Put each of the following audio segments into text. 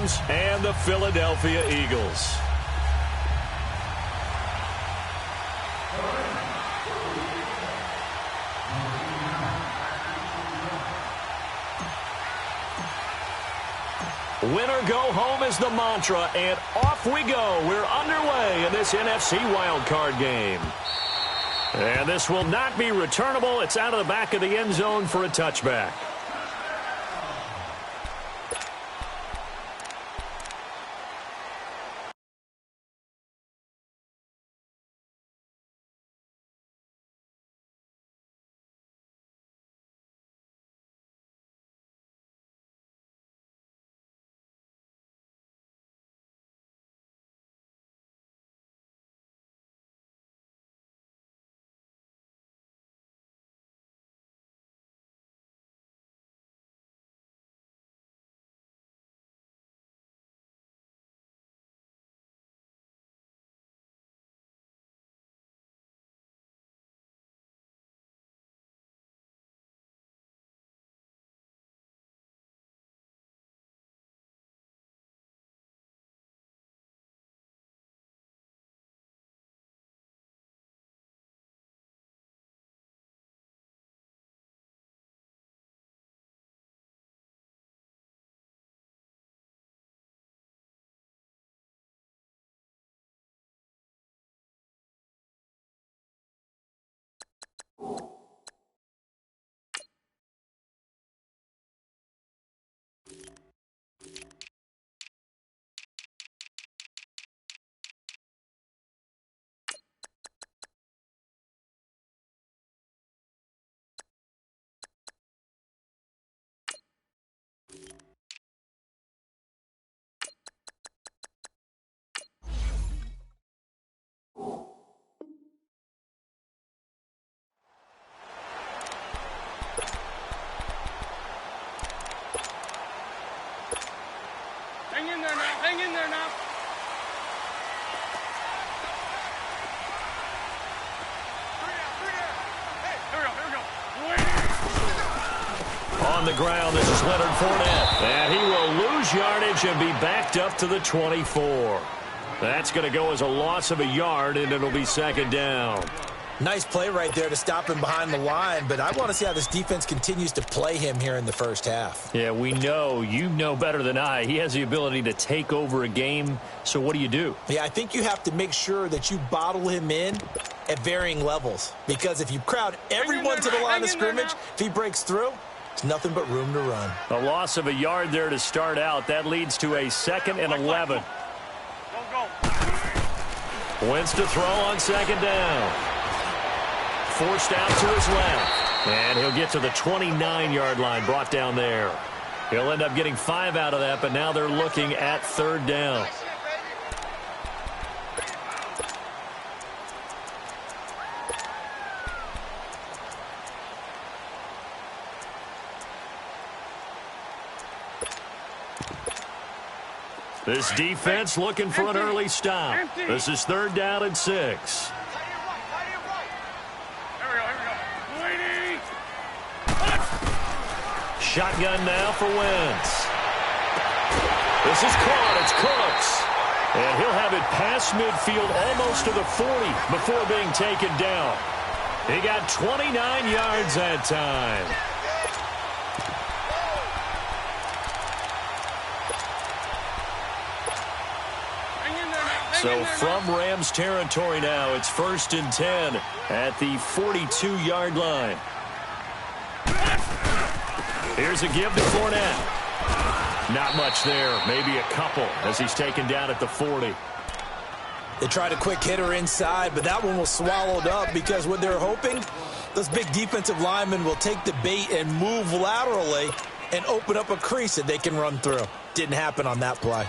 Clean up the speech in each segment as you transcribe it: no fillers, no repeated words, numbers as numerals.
Rams and the Philadelphia Eagles. Winner go home is the mantra, and off we go. We're underway in this NFC wildcard game. And this will not be returnable. It's out of the back of the end zone for a touchback. Hang in there now. On the ground, this is Leonard Fournette. And he will lose yardage and be backed up to the 24. That's going to go as a loss of a yard, and it'll be second down. Nice play right there to stop him behind the line, but I want to see how this defense continues to play him here in the first half. Yeah, we know. You know better than I. He has the ability to take over a game, so what do? Yeah, I think you have to make sure that you bottle him in at varying levels, because if you crowd everyone to the line of scrimmage, if he breaks through, it's nothing but room to run. A loss of a yard there to start out. That leads to a 2nd and 11. Wentz to throw on second down. Forced out to his left. And he'll get to the 29-yard line, brought down there. He'll end up getting 5 out of that, but now they're looking at third down. This defense looking for an early stop. This is third down and 6. Shotgun now for Wentz. This is caught. It's Cooks. And he'll have it past midfield almost to the 40 before being taken down. He got 29 yards that time. So from Rams territory now, it's 1st and 10 at the 42-yard line. Here's a give to Fournette. Not much there, maybe a couple as he's taken down at the 40. They tried a quick hitter inside, but that one was swallowed up because what they're hoping, those big defensive linemen will take the bait and move laterally and open up a crease that they can run through. Didn't happen on that play.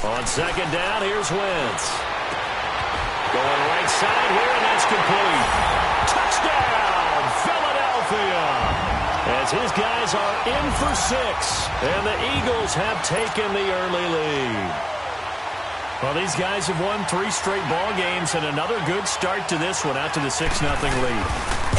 On second down, here's Wentz. Going right side here, and that's complete. Touchdown, Philadelphia! As as his guys are in for 6. And the Eagles have taken the early lead. Well, these guys have won 3 straight ball games and another good start to this one out to the 6-0 lead.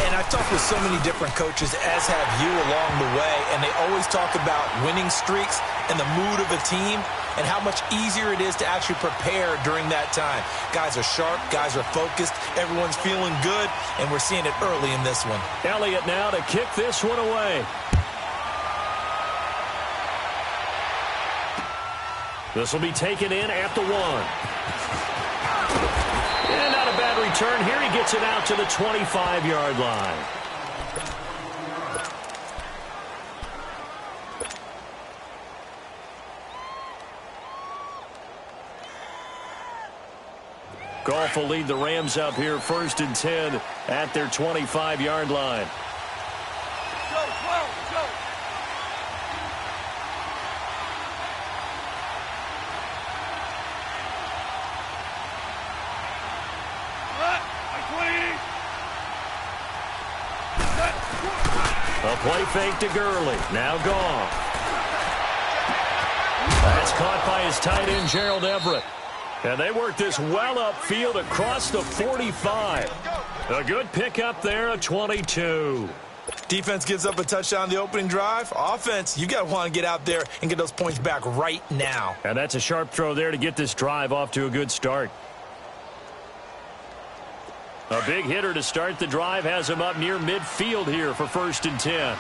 And I've talked with so many different coaches, as have you, along the way, and they always talk about winning streaks and the mood of a team and how much easier it is to actually prepare during that time. Guys are sharp, guys are focused, everyone's feeling good, and we're seeing it early in this one. Elliott now to kick this one away. This will be taken in at the 1. And not a bad return here. He gets it out to the 25-yard line. Goff will lead the Rams up here 1st and 10 at their 25-yard line. Go, go, go. A play fake to Gurley. Now Goff. That's caught by his tight end, Gerald Everett. And they work this well upfield across the 45. A good pickup there, a 22. Defense gives up a touchdown the opening drive. Offense, you got to want to get out there and get those points back right now. And that's a sharp throw there to get this drive off to a good start. A big hitter to start the drive has him up near midfield here for 1st and 10. Here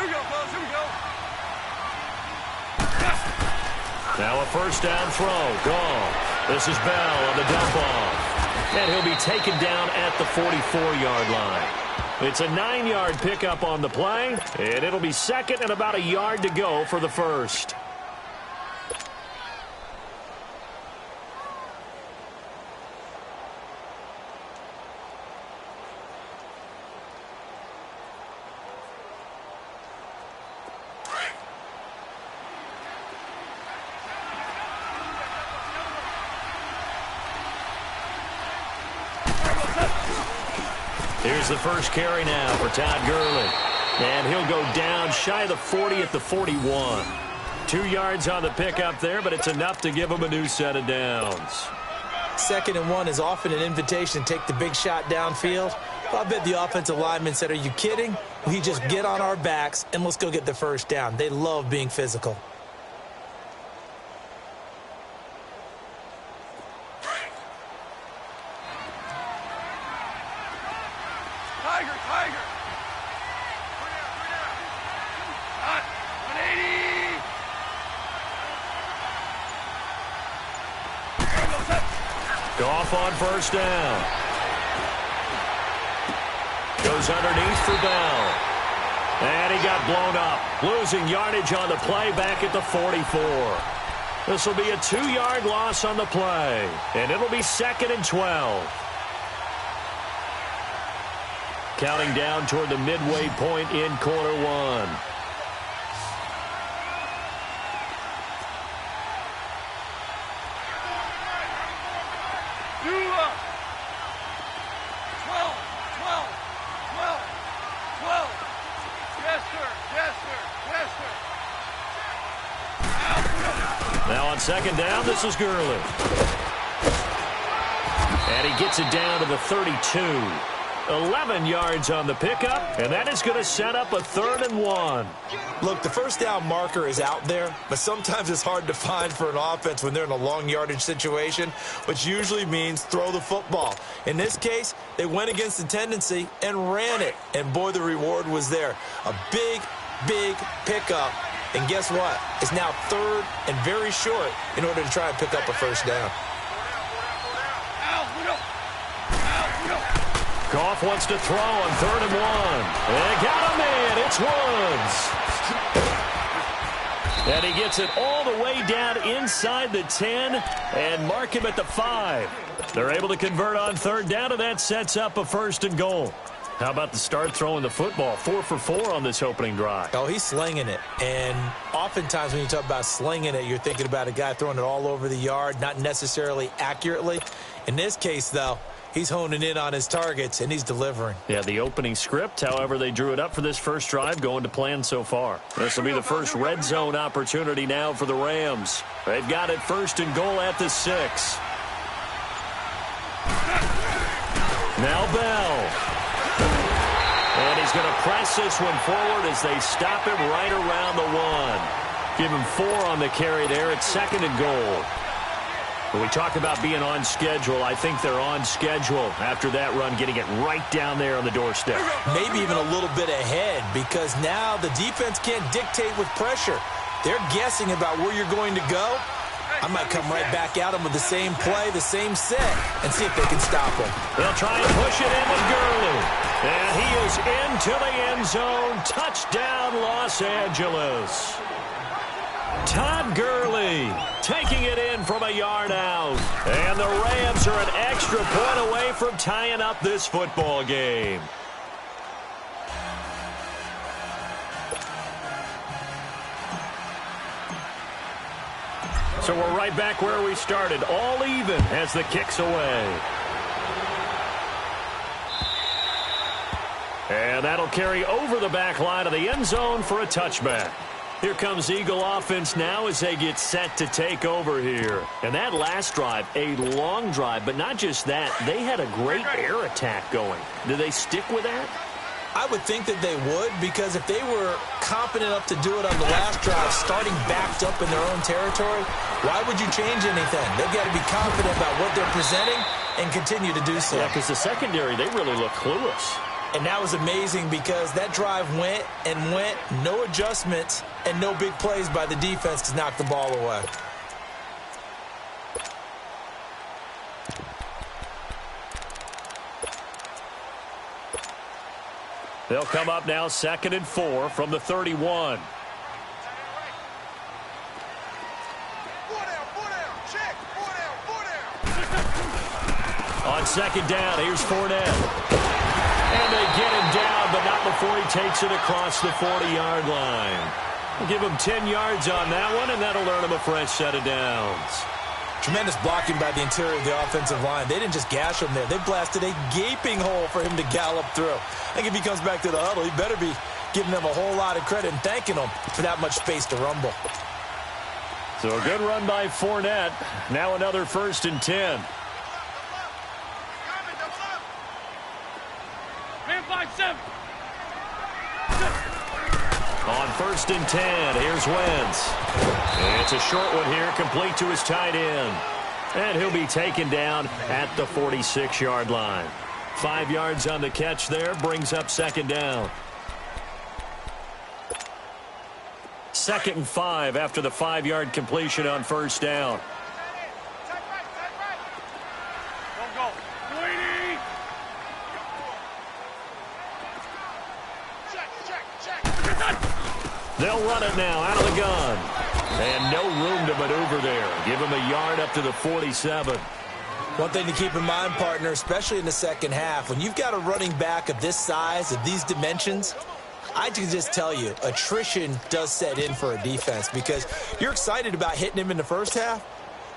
we go, fellas, here we go. Now a 1st down throw. Goff. This is Bell on the dump off. And he'll be taken down at the 44-yard line. It's a 9-yard pickup on the play, and it'll be 2nd and about a yard to go for the 1st. Here's the first carry now for Todd Gurley. And he'll go down shy of the 40 at the 41. 2 yards on the pickup there, but it's enough to give him a new set of downs. 2nd and 1 is often an invitation to take the big shot downfield. Well, I bet the offensive lineman said, are you kidding? We just get on our backs and let's go get the 1st down. They love being physical. Tiger, Tiger. Hot. 180. Goff on 1st down. Goes underneath for Bell. And he got blown up. Losing yardage on the play back at the 44. This will be a 2-yard loss on the play. And it'll be 2nd and 12. Counting down toward the midway point in quarter 1. 12, 12. Yes, sir. Yes, sir. Yes, sir. Now on 2nd down, this is Gurley. And he gets it down to the 32. 11 yards on the pickup, and that is going to set up a 3rd and 1. Look, the 1st down marker is out there, but sometimes it's hard to find for an offense when they're in a long yardage situation, which usually means throw the football. In this case, they went against the tendency and ran it, and boy, the reward was there. A big, big pickup, and guess what? It's now 3rd and very short in order to try and pick up a 1st down. Goff wants to throw on 3rd and 1. And got him in. It's Woods. And he gets it all the way down inside the 10 and mark him at the 5. They're able to convert on 3rd down, and that sets up a 1st and goal. How about the start throwing the football? 4 for 4 on this opening drive. Oh, he's slinging it. And oftentimes when you talk about slinging it, you're thinking about a guy throwing it all over the yard, not necessarily accurately. In this case, though, He's honing in on his targets, and he's delivering. Yeah, the opening script, however they drew it up for this first drive, going to plan so far. This will be the first red zone opportunity now for the Rams. They've got it first and goal at the 6. Now Bell. And he's going to press this one forward as they stop him right around the 1. Give him 4 on the carry there. It's second and goal. When we talk about being on schedule, I think they're on schedule after that run, getting it right down there on the doorstep. Maybe even a little bit ahead, because now the defense can't dictate with pressure. They're guessing about where you're going to go. I might come right back at them with the same play, the same set, and see if they can stop him. They'll try and push it in with Gurley. And he is into the end zone. Touchdown, Los Angeles. Todd Gurley taking it in from a yard out. And the Rams are an extra point away from tying up this football game. So we're right back where we started, all even as the kick's away. And that'll carry over the back line of the end zone for a touchback. Here comes Eagle offense now as they get set to take over here. And that last drive, a long drive, but not just that. They had a great air attack going. Do they stick with that? I would think that they would, because if they were competent enough to do it on the last drive, starting backed up in their own territory, why would you change anything? They've got to be confident about what they're presenting and continue to do so. Yeah, because the secondary, they really look clueless. And that was amazing because that drive went and went, no adjustments, and no big plays by the defense to knock the ball away. They'll come up now 2nd and 4 from the 31. On 2nd down, here's Fournette. And they get him down, but not before he takes it across the 40-yard line. We'll give him 10 yards on that one, and that'll earn him a fresh set of downs. Tremendous blocking by the interior of the offensive line. They didn't just gash him there. They blasted a gaping hole for him to gallop through. I think if he comes back to the huddle, he better be giving them a whole lot of credit and thanking them for that much space to rumble. So a good run by Fournette. Now another 1st and 10. On 1st and 10, here's Wentz. It's a short one here, complete to his tight end. And he'll be taken down at the 46-yard line. 5 yards on the catch there, brings up 2nd down. 2nd and 5 after the 5-yard completion on 1st down. They'll run it now out of the gun. And no room to maneuver there. Give him a yard up to the 47. One thing to keep in mind, partner, especially in the second half, when you've got a running back of this size, of these dimensions, I can just tell you, attrition does set in for a defense because you're excited about hitting him in the first half.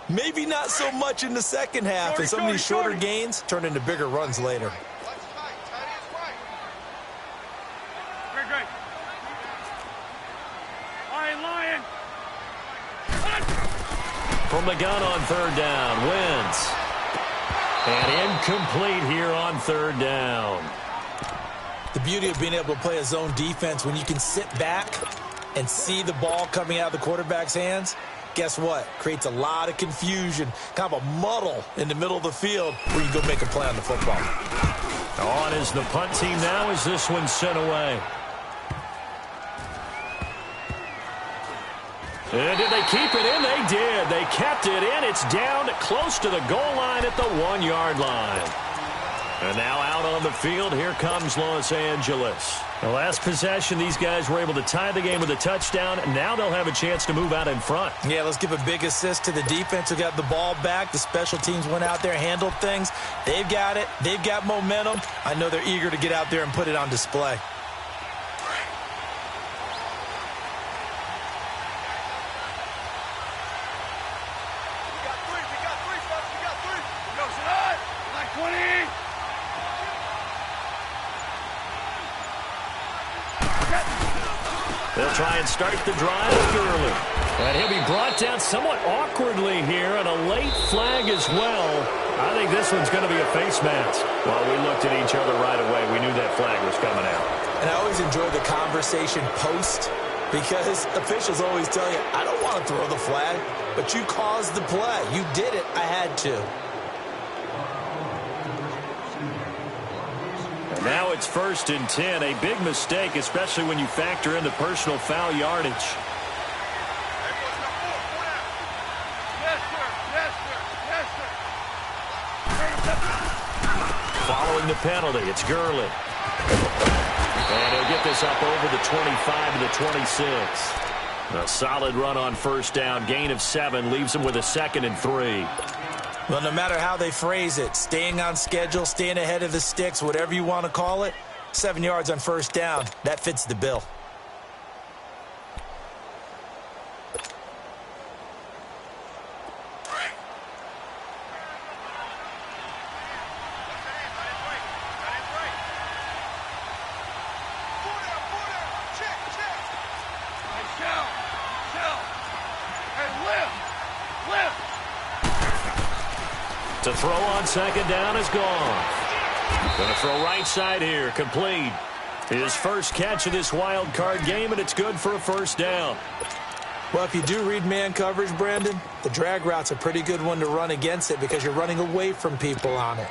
Maybe not so much in the second half, and some of these shorter gains turn into bigger runs later. From the gun on 3rd down, Wentz. And incomplete here on 3rd down. The beauty of being able to play a zone defense when you can sit back and see the ball coming out of the quarterback's hands, guess what? Creates a lot of confusion, kind of a muddle in the middle of the field where you go make a play on the football. On is the punt team now as this one's sent away. And did they keep it in? They did. They kept it in. It's down close to the goal line at the 1-yard line. And now out on the field, here comes Los Angeles. The last possession, these guys were able to tie the game with a touchdown. And now they'll have a chance to move out in front. Yeah, let's give a big assist to the defense who got the ball back. The special teams went out there, handled things. They've got it. They've got momentum. I know they're eager to get out there and put it on display. Like 20. They'll try and start the drive with Gurley. And he'll be brought down somewhat awkwardly here, and a late flag as well. I think this one's going to be a face mask. Well, we looked at each other right away. We knew that flag was coming out. And I always enjoy the conversation post, because officials always tell you, I don't want to throw the flag, but you caused the play. You did it. I had to. And now it's 1st and 10. A big mistake, especially when you factor in the personal foul yardage. Yes, sir. Yes, sir. Yes, sir. Following the penalty, it's Gurley. And he'll get this up over the 25 to the 26. A solid run on 1st down. Gain of 7 leaves him with a 2nd and 3. Well, no matter how they phrase it, staying on schedule, staying ahead of the sticks, whatever you want to call it, 7 yards on 1st down, that fits the bill. To throw on 2nd down is gone. Going to throw right side here, complete. His first catch of this wild card game, and it's good for a 1st down. Well, if you do read man coverage, Brandon, the drag route's a pretty good one to run against it because you're running away from people on it.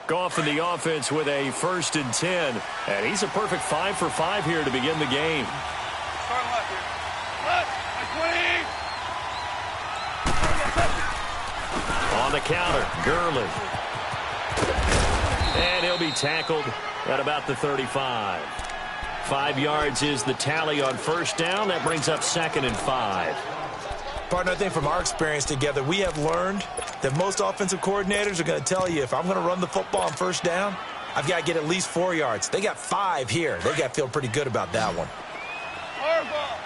Goff in the offense with a 1st and 10. And he's a perfect 5 for 5 here to begin the game. Start left here. Left. My 20. On the counter, Gurley. And he'll be tackled at about the 35. 5 yards is the tally on 1st down. That brings up 2nd and 5. Partner, I think from our experience together, we have learned that most offensive coordinators are going to tell you, if I'm going to run the football on 1st down, I've got to get at least 4 yards. They got 5 here. They got to feel pretty good about that one. Hardball.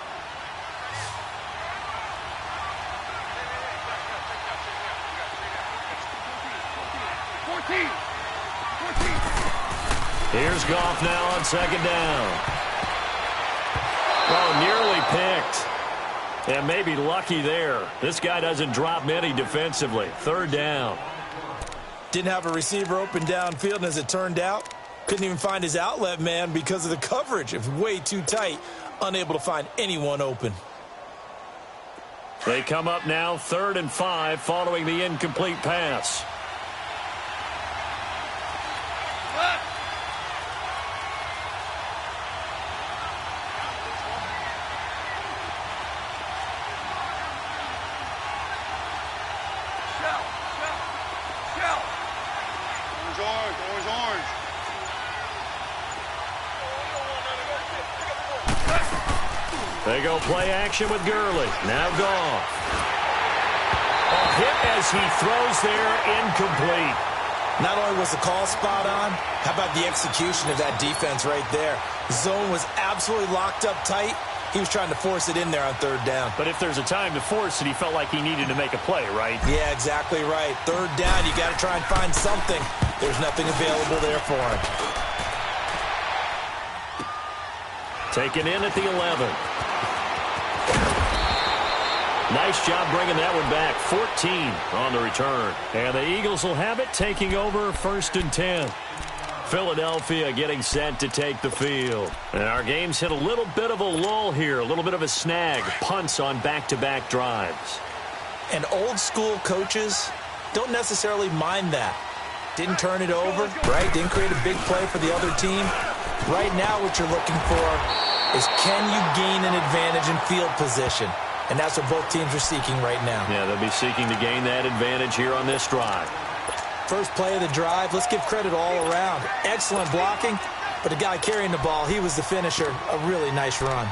Here's Goff now on 2nd down. Oh, nearly picked. And maybe lucky there. This guy doesn't drop many defensively. 3rd down. Didn't have a receiver open downfield, and as it turned out, couldn't even find his outlet man because of the coverage. It was way too tight, unable to find anyone open. They come up now 3rd and 5 following the incomplete pass. They go play action with Gurley. Now Goff. A hit as he throws there, incomplete. Not only was the call spot on, how about the execution of that defense right there? Zone was absolutely locked up tight. He was trying to force it in there on 3rd down. But if there's a time to force it, he felt like he needed to make a play, right? Yeah, exactly right. 3rd down, you got to try and find something. There's nothing available there for him. Taken in at the 11. Nice job bringing that one back. 14 on the return. And the Eagles will have it, taking over 1st and 10. Philadelphia getting set to take the field. And our game's hit a little bit of a lull here, a little bit of a snag. Punts on back-to-back drives. And old school coaches don't necessarily mind that. Didn't turn it over, right? Didn't create a big play for the other team. Right now what you're looking for is, can you gain an advantage in field position? And that's what both teams are seeking right now. Yeah, they'll be seeking to gain that advantage here on this drive. First play of the drive, let's give credit all around. Excellent blocking, but the guy carrying the ball, he was the finisher. A really nice run.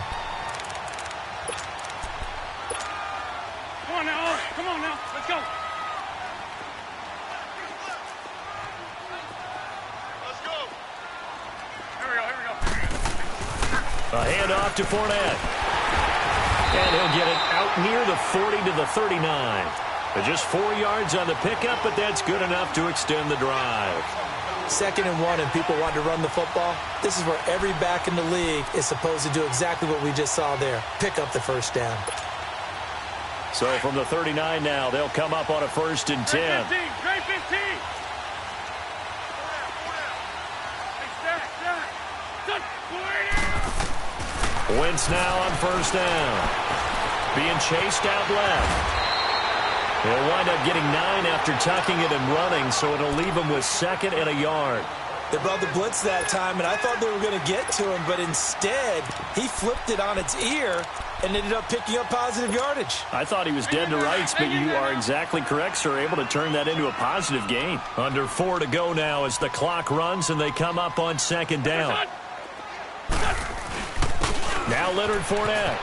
Come on now. Come on now. Let's go. Let's go. Here we go. Here we go. A handoff to Fournette. And he'll get it out near the 40 to the 39. Just 4 yards on the pickup, but that's good enough to extend the drive. 2nd and 1, and people want to run the football. This is where every back in the league is supposed to do exactly what we just saw there. Pick up the first down. So from the 39 now, they'll come up on a 1st and 10. Trey 15. Wentz now on 1st down. Being chased out left. He'll wind up getting 9 after tucking it and running, so it'll leave him with 2nd and a yard. They brought the blitz that time, and I thought they were going to get to him, but instead, he flipped it on its ear and ended up picking up positive yardage. I thought he was dead to rights, but you are exactly correct, sir. Able to turn that into a positive gain. Under 4 to go now as the clock runs, and they come up on 2nd down. Now Leonard Fournette.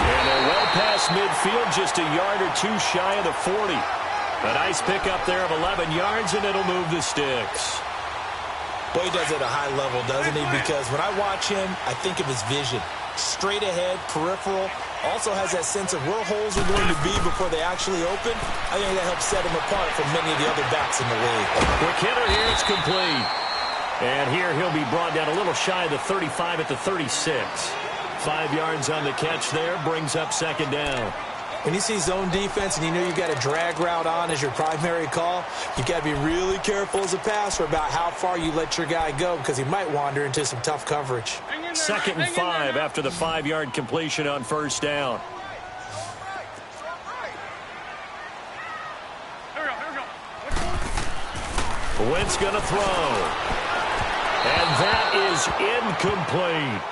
And they're well past midfield, just a yard or 2 shy of the 40. A nice pickup there of 11 yards, and it'll move the sticks. Boy, he does it at a high level, doesn't he? Because when I watch him, I think of his vision. Straight ahead, peripheral. Also has that sense of where holes are going to be before they actually open. I think that helps set him apart from many of the other backs in the league. Quick hitter here, it's complete. And here he'll be brought down a little shy of the 35 at the 36. 5 yards on the catch there, brings up 2nd down. When you see zone defense and you know you've got a drag route on as your primary call, you've got to be really careful as a passer about how far you let your guy go because he might wander into some tough coverage. 2nd and 5 after the 5-yard completion on 1st down. Wentz going to throw. And that is incomplete.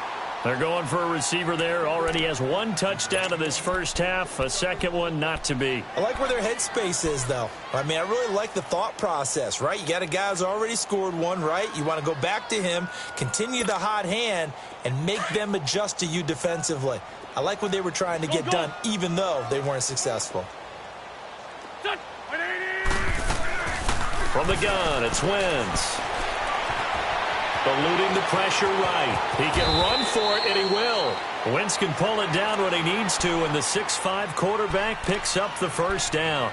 They're going for a receiver there. Already has 1 touchdown in this first half. A 2nd one not to be. I like where their headspace is, though. I mean, I really like the thought process, right? You got a guy who's already scored 1, right? You want to go back to him, continue the hot hand, and make them adjust to you defensively. I like what they were trying to get done, even though they weren't successful. From the gun, it's Wentz. Eluding the pressure right. He can run for it, and he will. Wentz can pull it down when he needs to, and the 6'5" quarterback picks up the 1st down.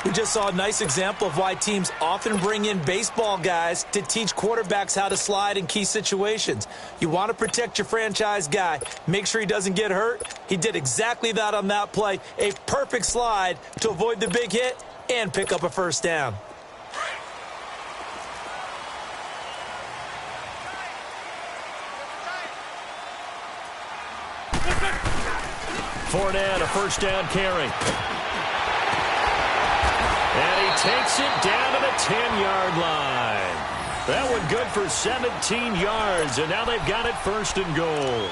We just saw a nice example of why teams often bring in baseball guys to teach quarterbacks how to slide in key situations. You want to protect your franchise guy. Make sure he doesn't get hurt. He did exactly that on that play. A perfect slide to avoid the big hit and pick up a 1st down. Fournette, a 1st down carry. And he takes it down to the 10-yard line. That one good for 17 yards, and now they've got it 1st and goal.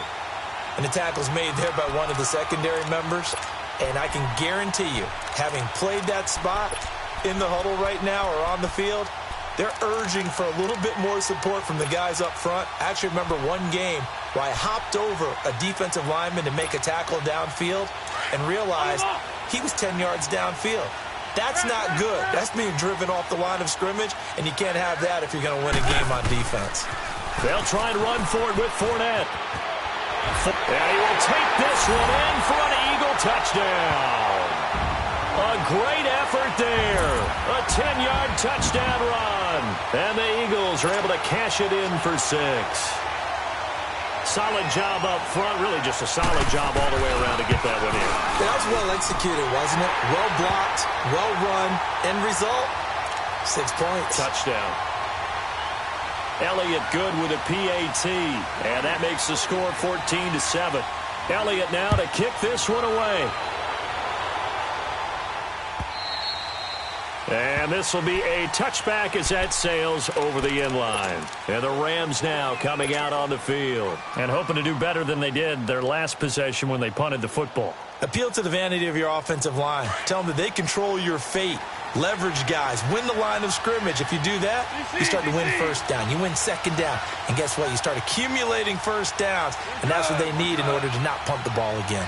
And the tackle's made there by one of the secondary members. And I can guarantee you, having played that spot in the huddle right now or on the field, they're urging for a little bit more support from the guys up front. I actually remember one game where I hopped over a defensive lineman to make a tackle downfield and realized he was 10 yards downfield. That's not good. That's being driven off the line of scrimmage, and you can't have that if you're going to win a game on defense. They'll try and run for it with Fournette. And he will take this one in for an Eagle touchdown. A great effort there. A 10-yard touchdown run. And the Eagles are able to cash it in for 6. Solid job up front. Really just a solid job all the way around to get that one in. That was well executed, wasn't it? Well blocked, well run. End result, 6 points. Touchdown. Elliott good with a PAT. And that makes the score 14-7. Elliott now to kick this one away. And this will be a touchback as that sails over the end line. And the Rams now coming out on the field and hoping to do better than they did their last possession when they punted the football. Appeal to the vanity of your offensive line. Tell them that they control your fate. Leverage guys. Win the line of scrimmage. If you do that, you start to win 1st down. You win 2nd down. And guess what? You start accumulating 1st downs. And that's what they need in order to not punt the ball again.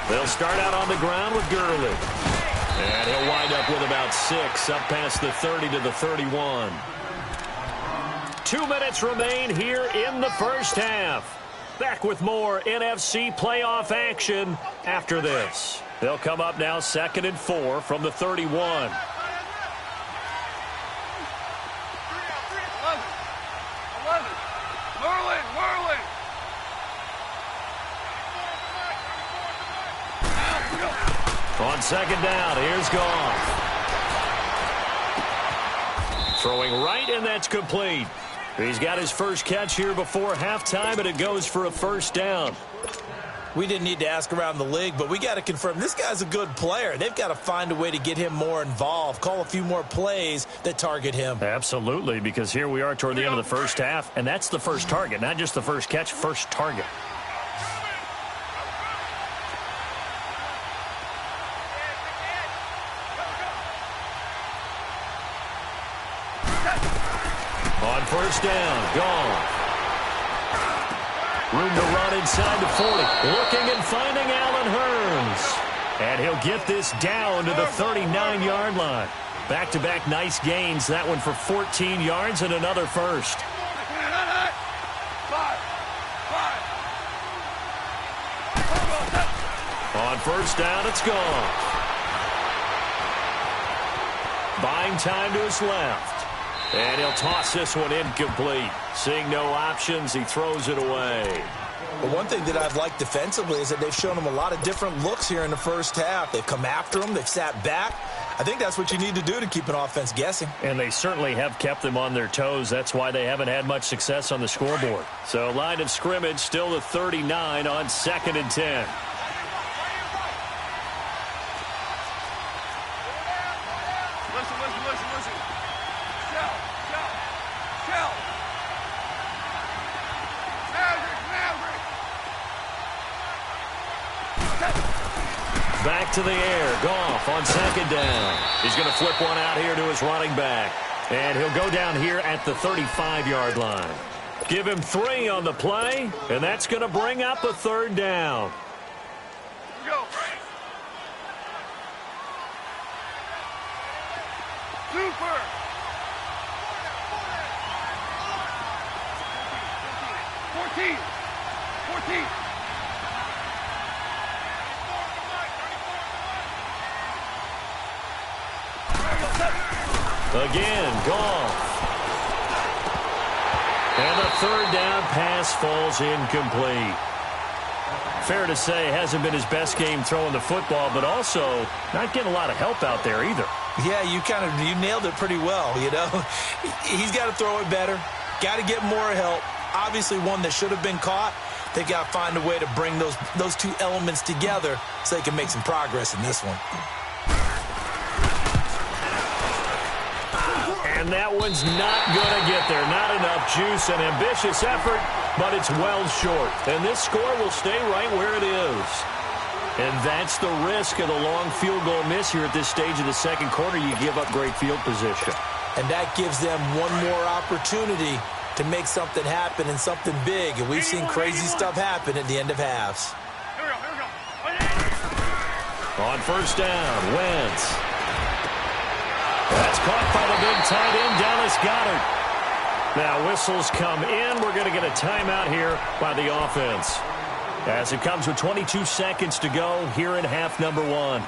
They'll start out on the ground with Gurley. And he'll wind up with about 6 up past the 30 to the 31. 2 minutes remain here in the first half. Back with more NFC playoff action after this. They'll come up now 2nd and 4 from the 31. 11. Whirling. On 2nd down, here's Goff. Throwing right, and that's complete. He's got his first catch here before halftime, and it goes for a first down. We didn't need to ask around the league, but we got to confirm this guy's a good player. They've got to find a way to get him more involved, call a few more plays that target him. Absolutely, because here we are toward the end of the first half, and that's the first target, not just the first catch, first target. On first down, Goff. Room to run inside the 40. Looking and finding Allen Hurns. And he'll get this down to the 39-yard line. Back-to-back nice gains. That one for 14 yards and another first. On first down, it's gone. Buying time to his left. And he'll toss this one incomplete. Seeing no options, he throws it away. But one thing that I've liked defensively is that they've shown him a lot of different looks here in the first half. They've come after him. They've sat back. I think that's what you need to do to keep an offense guessing. And they certainly have kept them on their toes. That's why they haven't had much success on the scoreboard. So line of scrimmage still the 39 on 2nd and 10. Listen. Shell. Back to the air. Goff on 2nd down. He's going to flip one out here to his running back. And he'll go down here at the 35-yard line. Give him 3 on the play, and that's going to bring up a 3rd down. Here we go. Super. 14. Again, Goff. And the 3rd down pass falls incomplete. Fair to say, hasn't been his best game throwing the football, but also not getting a lot of help out there either. Yeah, you nailed it pretty well, you know. He's got to throw it better. Got to get more help. Obviously one that should have been caught. They've got to find a way to bring those two elements together so they can make some progress in this one. And that one's not going to get there. Not enough juice. An ambitious effort, but it's well short. And this score will stay right where it is. And that's the risk of the long field goal miss here at this stage of the second quarter. You give up great field position. And that gives them one more opportunity to make something happen and something big. And we've seen crazy stuff happen at the end of halves. Here we go. On first down, Wentz. That's caught by the big tight end, Dallas Goedert. Now whistles come in. We're going to get a timeout here by the offense. As it comes with 22 seconds to go here in half number 1.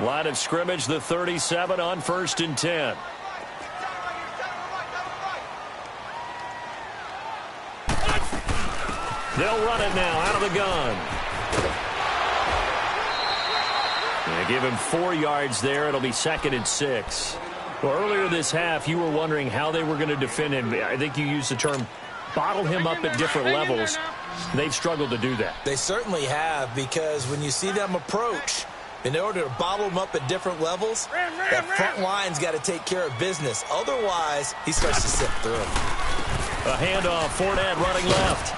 Line of scrimmage, the 37 on 1st and 10. They'll run it now out of the gun. They give him 4 yards there. It'll be 2nd and 6. Well, earlier this half, you were wondering how they were going to defend him. I think you used the term bottle him up at different levels. They've struggled to do that. They certainly have, because when you see them approach, in order to bottle them up at different levels, that front line's got to take care of business. Otherwise, he starts to sift through. A handoff, Fournette running left.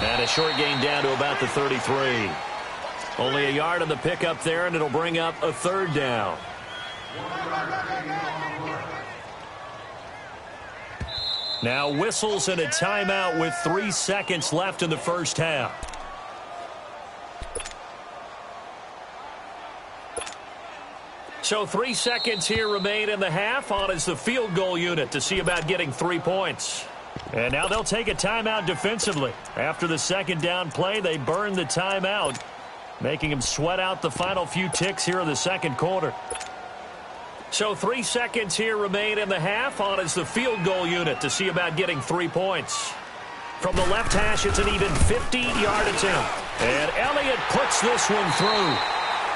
And a short gain down to about the 33. Only a yard on the pickup there, and it'll bring up a 3rd down. Now whistles and a timeout with 3 seconds left in the first half. So 3 seconds here remain in the half. On is the field goal unit to see about getting 3 points. And now they'll take a timeout defensively. After the second down play, they burn the timeout, making them sweat out the final few ticks here in the second quarter. So 3 seconds here remain in the half. On is the field goal unit to see about getting 3 points. From the left hash, it's an even 50-yard attempt. And Elliott puts this one through.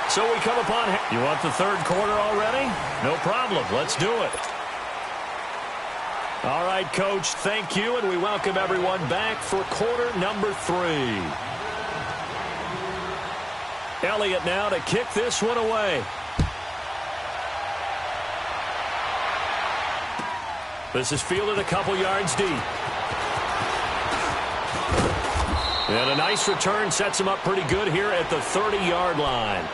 So we come upon... You want the third quarter already? No problem. Let's do it. All right, Coach, thank you, and we welcome everyone back for quarter number 3. Elliott now to kick this one away. This is fielded a couple yards deep. And a nice return sets him up pretty good here at the 30-yard line.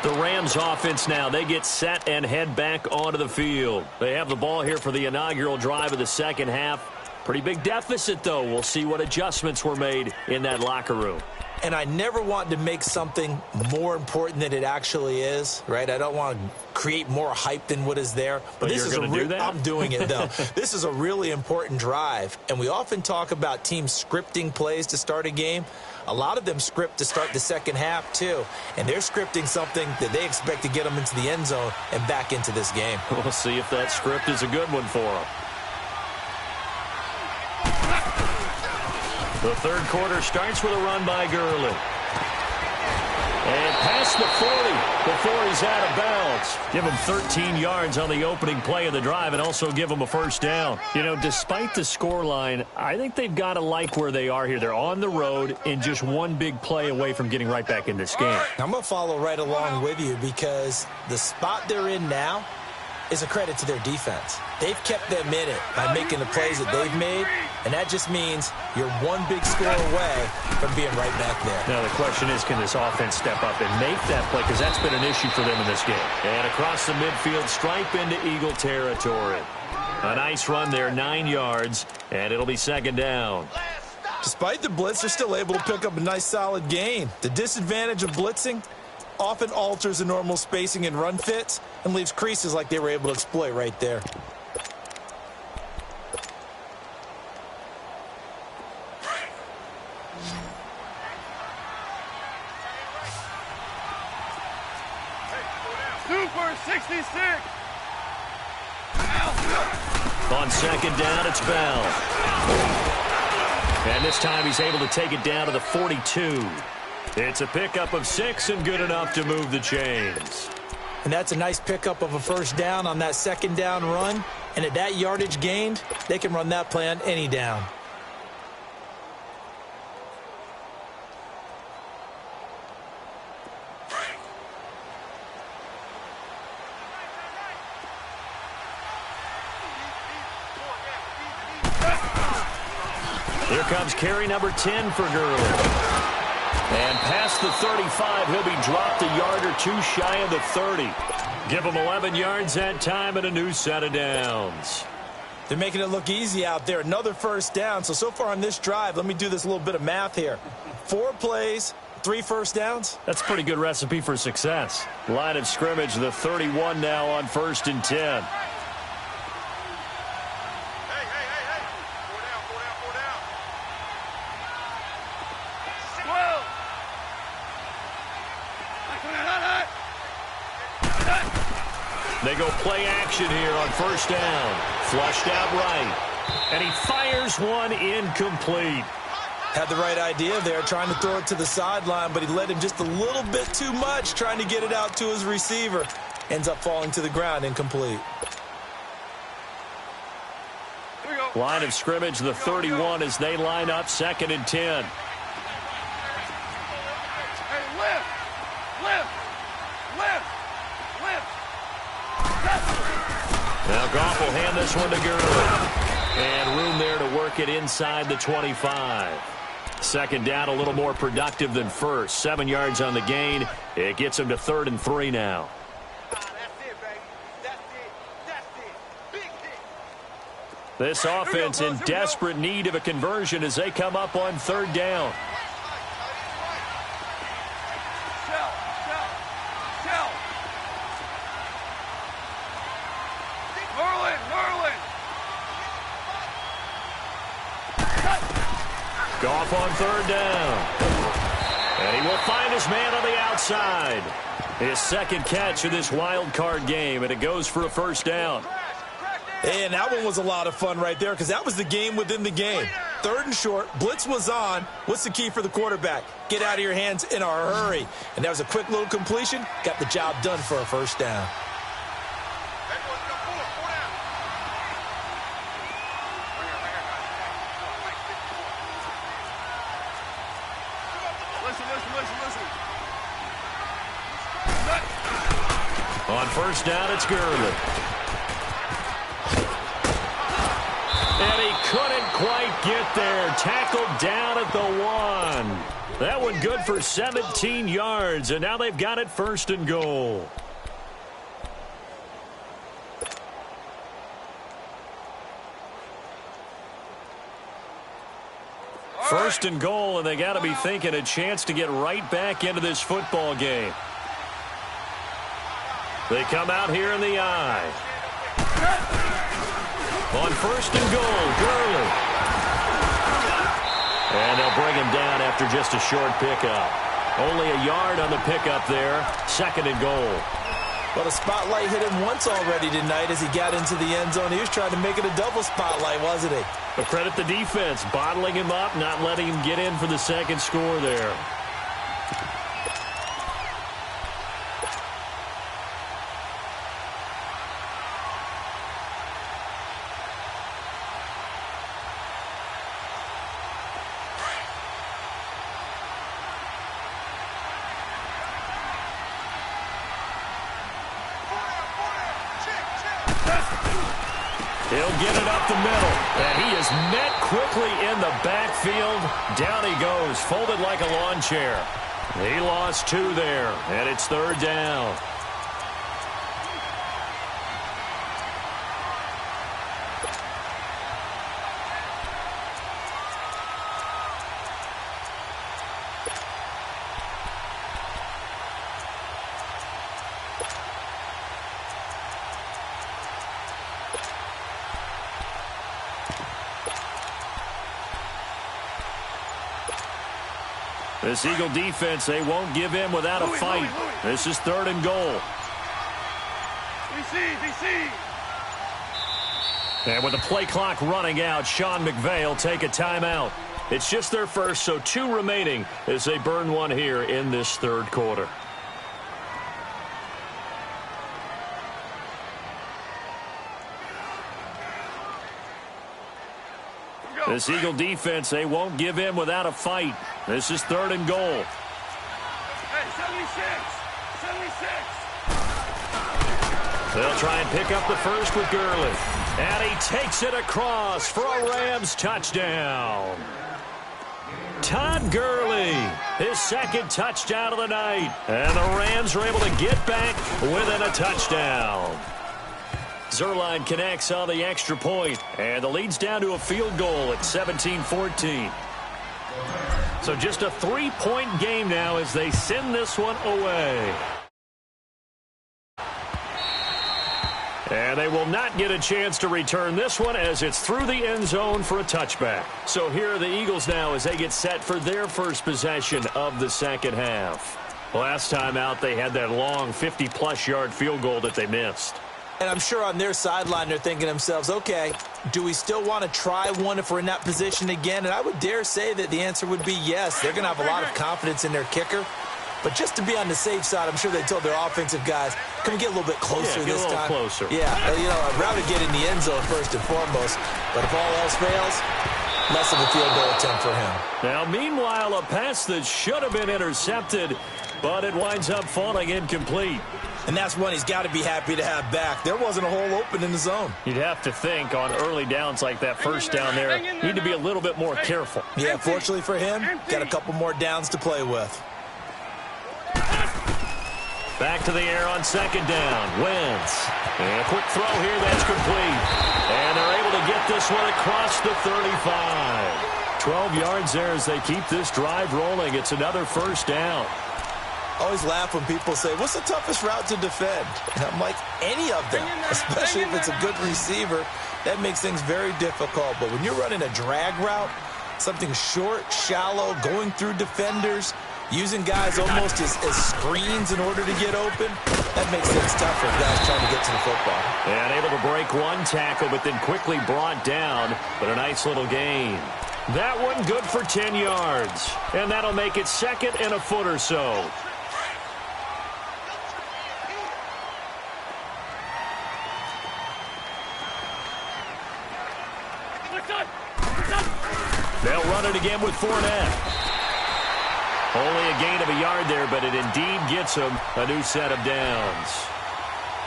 The Rams offense now, they get set and head back onto the field. They have the ball here for the inaugural drive of the second half. Pretty big deficit, though. We'll see what adjustments were made in that locker room. And I never want to make something more important than it actually is, right? I don't want to create more hype than what is there. But this is going to do that? I'm doing it, though. This is a really important drive. And we often talk about teams scripting plays to start a game. A lot of them script to start the second half, too. And they're scripting something that they expect to get them into the end zone and back into this game. We'll see if that script is a good one for them. The third quarter starts with a run by Gurley. And past the 40 before he's out of bounds. Give him 13 yards on the opening play of the drive and also give him a first down. You know, despite the scoreline, I think they've got to like where they are here. They're on the road and just one big play away from getting right back in this game. I'm going to follow right along with you because the spot they're in now is a credit to their defense. They've kept them in it by making the plays that they've made, and that just means you're one big score away from being right back there. Now the question is, can this offense step up and make that play? Because that's been an issue for them in this game. And across the midfield, stripe into Eagle territory. A nice run there, 9 yards, and it'll be second down. Despite the blitz, they're still able to pick up a nice solid gain. The disadvantage of blitzing often alters the normal spacing and run fits and leaves creases like they were able to exploit right there. Super 66. On second down, it's Bell. And this time he's able to take it down to the 42. It's a pickup of 6 and good enough to move the chains. And that's a nice pickup of a first down on that second down run. And at that yardage gained, they can run that play on any down. Here comes carry number 10 for Gurley. And past the 35, he'll be dropped a yard or two shy of the 30. Give him 11 yards that time and a new set of downs. They're making it look easy out there. Another first down. So far on this drive, let me do this little bit of math here. 4 plays, 3 first downs. That's a pretty good recipe for success. Line of scrimmage, the 31 now on 1st and 10. They go play action here on first down. Flushed out right. And he fires one incomplete. Had the right idea there, trying to throw it to the sideline, but he led him just a little bit too much, trying to get it out to his receiver. Ends up falling to the ground, incomplete. Line of scrimmage, the 31 as they line up 2nd and 10. Hey, lift! Now Goff will hand this one to Gurley. And room there to work it inside the 25. Second down a little more productive than first. 7 yards on the gain. It gets him to 3rd and 3 now. This offense in desperate need of a conversion as they come up on 3rd down. Goff on third down. And he will find his man on the outside. His second catch of this wild card game, and it goes for a first down. And that one was a lot of fun right there because that was the game within the game. Third and short, blitz was on. What's the key for the quarterback? Get out of your hands in a hurry. And that was a quick little completion. Got the job done for a first down. On first down, it's Gurley. And he couldn't quite get there. Tackled down at the 1. That one good for 17 yards, and now they've got it first and goal. First and goal, and they got to be thinking a chance to get right back into this football game. They come out here in the eye. On first and goal, Gurley. And they'll bring him down after just a short pickup. Only a yard on the pickup there. Second and goal. Well, the spotlight hit him once already tonight as he got into the end zone. He was trying to make it a double spotlight, wasn't he? But credit the defense, bottling him up, not letting him get in for the second score there. He'll get it up the middle, and he is met quickly in the backfield. Down he goes, folded like a lawn chair. He lost 2 there, and it's third down. This Eagle defense, they won't give in without a fight. This is third and goal. And with the play clock running out, Sean McVay will take a timeout. It's just their first, so 2 remaining as they burn one here in this third quarter. This Eagle defense, they won't give in without a fight. This is third and goal. Hey, 76. They'll try and pick up the first with Gurley. And he takes it across for a Rams touchdown. Todd Gurley, his second touchdown of the night. And the Rams are able to get back within a touchdown. Zerline connects on the extra point, and the lead's down to a field goal at 17-14. So just a 3-point game now as they send this one away. And they will not get a chance to return this one as it's through the end zone for a touchback. So here are the Eagles now as they get set for their first possession of the second half. Last time out, they had that long 50-plus yard field goal that they missed. And I'm sure on their sideline they're thinking to themselves, okay, do we still want to try one if we're in that position again? And I would dare say that the answer would be yes. They're going to have a lot of confidence in their kicker. But just to be on the safe side, I'm sure they told their offensive guys, can we get a little bit closer this time? Yeah, get a little closer. Yeah, you know, I'd rather get in the end zone first and foremost. But if all else fails, less of a field goal attempt for him. Now, meanwhile, a pass that should have been intercepted, but it winds up falling incomplete. And that's one he's got to be happy to have back. There wasn't a hole open in the zone. You'd have to think on early downs like that first down there, need to be a little bit more careful. Yeah, fortunately for him, got a couple more downs to play with. Back to the air on second down. Wentz. And a quick throw here, that's complete. And they're able to get this one across the 35. 12 yards there as they keep this drive rolling. It's another first down. Always laugh when people say, what's the toughest route to defend? And I'm like, any of them, especially if it's a good receiver. That makes things very difficult. But when you're running a drag route, Something short, shallow, going through defenders, using guys almost as screens in order to get open. That makes things tough for guys trying to get to the football. And able to break one tackle, but then quickly brought down. But a nice little gain. That one good for 10 yards. And that'll make it 2nd and a foot or so. They'll run it again with Fournette. Only a gain of a yard there, but it indeed gets them a new set of downs.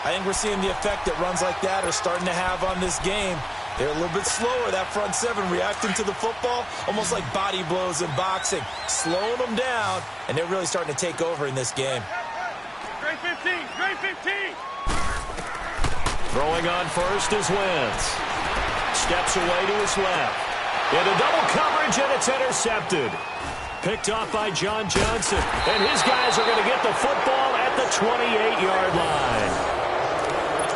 I think we're seeing the effect that runs like that are starting to have on this game. They're a little bit slower, that front seven, reacting to the football, almost like body blows in boxing, slowing them down, and they're really starting to take over in this game. Great 15, great 15. Throwing on first is Wentz. Steps away to his left. Into double coverage, and it's intercepted. Picked off by John Johnson. And his guys are going to get the football at the 28-yard line.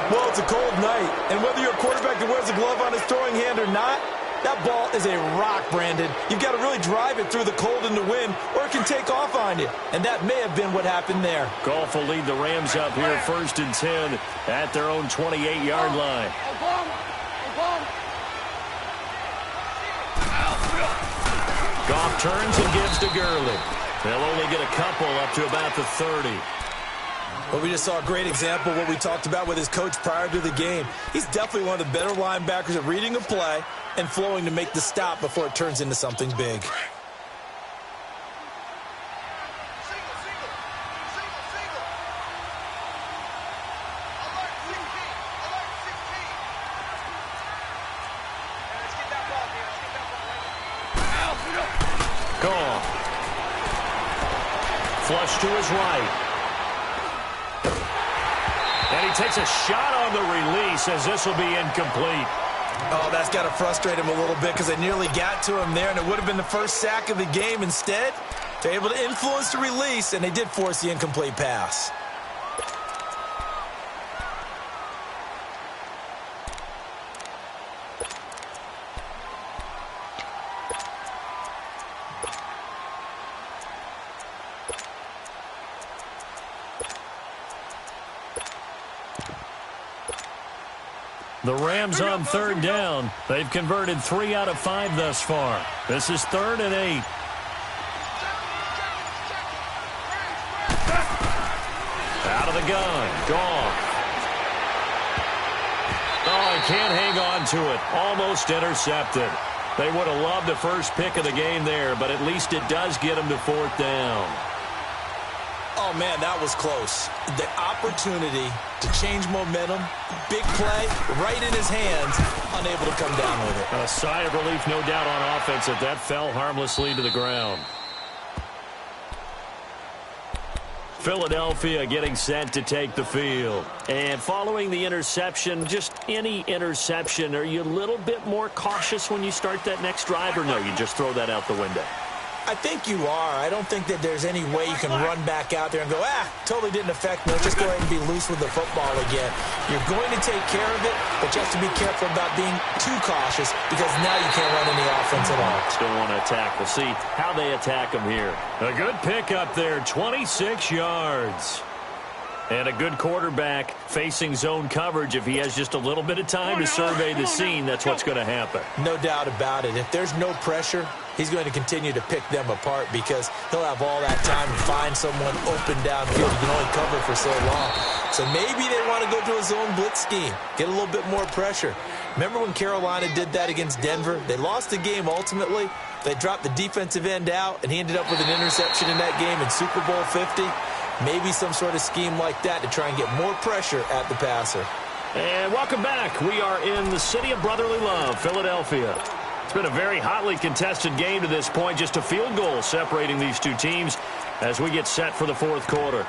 Well, it's a cold night, and whether you're a quarterback that wears a glove on his throwing hand or not, that ball is a rock, Brandon. You've got to really drive it through the cold and the wind, or it can take off on you. And that may have been what happened there. Goff will lead the Rams up here 1st and 10 at their own 28-yard line. Goff turns and gives to Gurley. They'll only get a couple up to about the 30. Well, we just saw a great example of what we talked about with his coach prior to the game. He's definitely one of the better linebackers at reading a play and flowing to make the stop before it turns into something big. Goff. Flush to his right. And he takes a shot on the release as this will be incomplete. Oh, that's got to frustrate him a little bit because they nearly got to him there, and it would have been the first sack of the game. Instead, they're able to influence the release, and they did force the incomplete pass. The Rams on 3rd down. They've converted 3 out of 5 thus far. This is 3rd and 8. Out of the gun. Goff. Oh, he can't hang on to it. Almost intercepted. They would have loved the first pick of the game there, but at least it does get them to 4th down. Oh, man, that was close. The opportunity to change momentum, big play, right in his hands, unable to come down with it. A sigh of relief, no doubt, on offense that that fell harmlessly to the ground. Philadelphia getting set to take the field. And following the interception, just any interception, are you a little bit more cautious when you start that next drive, or no, you just throw that out the window? I think you are. I don't think that there's any way you can run back out there and go, totally didn't affect me. Just go ahead and be loose with the football again. You're going to take care of it, but you have to be careful about being too cautious because now you can't run any offense at all. Still want to attack. We'll see how they attack them here. A good pick up there, 26 yards. And a good quarterback facing zone coverage. If he has just a little bit of time to survey the scene, that's what's going to happen. No doubt about it. If there's no pressure, he's going to continue to pick them apart because he'll have all that time to find someone open downfield. You can only cover for so long. So maybe they want to go to a zone blitz scheme, get a little bit more pressure. Remember when Carolina did that against Denver? They lost the game ultimately. They dropped the defensive end out, and he ended up with an interception in that game in Super Bowl 50. Maybe some sort of scheme like that to try and get more pressure at the passer. And welcome back. We are in the city of brotherly love, Philadelphia. It's been a very hotly contested game to this point. Just a field goal separating these two teams as we get set for the 4th quarter.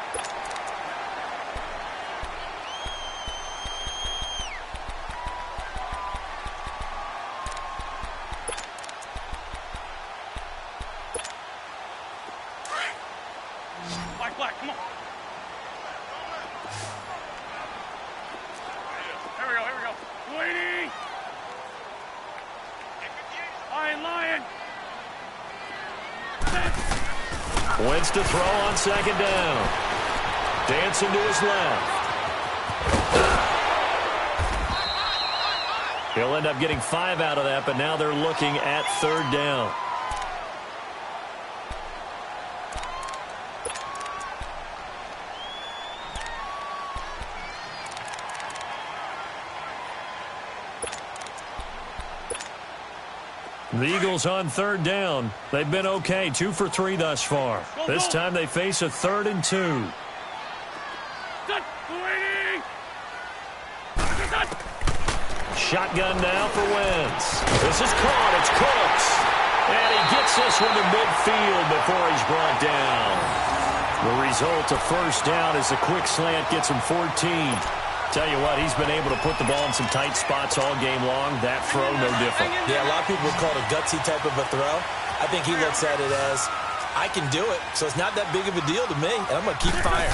Black, come on. Here we go. 280. Lion. Wentz to throw on second down. Dancing to his left. He'll end up getting 5 out of that, but now they're looking at third down. The Eagles on third down. They've been okay, 2 for 3 thus far. This time they face a 3rd and 2. Shotgun now for Wentz. This is caught. It's Cooks. And he gets this one to midfield before he's brought down. The result, a first down as the quick slant gets him 14. Tell you what, he's been able to put the ball in some tight spots all game long. That throw, no different. Yeah, a lot of people would call it a gutsy type of a throw. I think he looks at it as, I can do it, so it's not that big of a deal to me, and I'm going to keep firing.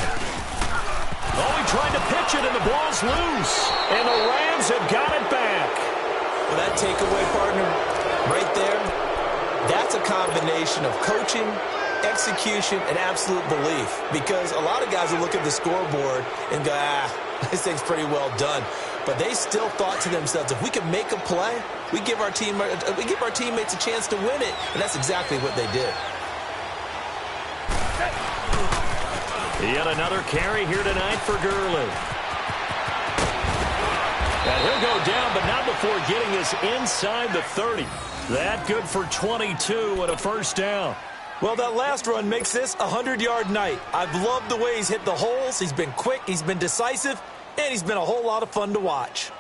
Oh, he tried to pitch it, and the ball's loose. And the Rams have got it back. Well, that takeaway, partner, right there, that's a combination of coaching, execution, and absolute belief. Because a lot of guys will look at the scoreboard and go, this thing's pretty well done. But they still thought to themselves, if we can make a play, we give our teammates a chance to win it. And that's exactly what they did. Yet another carry here tonight for Gurley. And he'll go down, but not before getting us inside the 30. That good for 22 and a first down. Well, that last run makes this a 100-yard night. I've loved the way he's hit the holes. He's been quick, he's been decisive, and he's been a whole lot of fun to watch.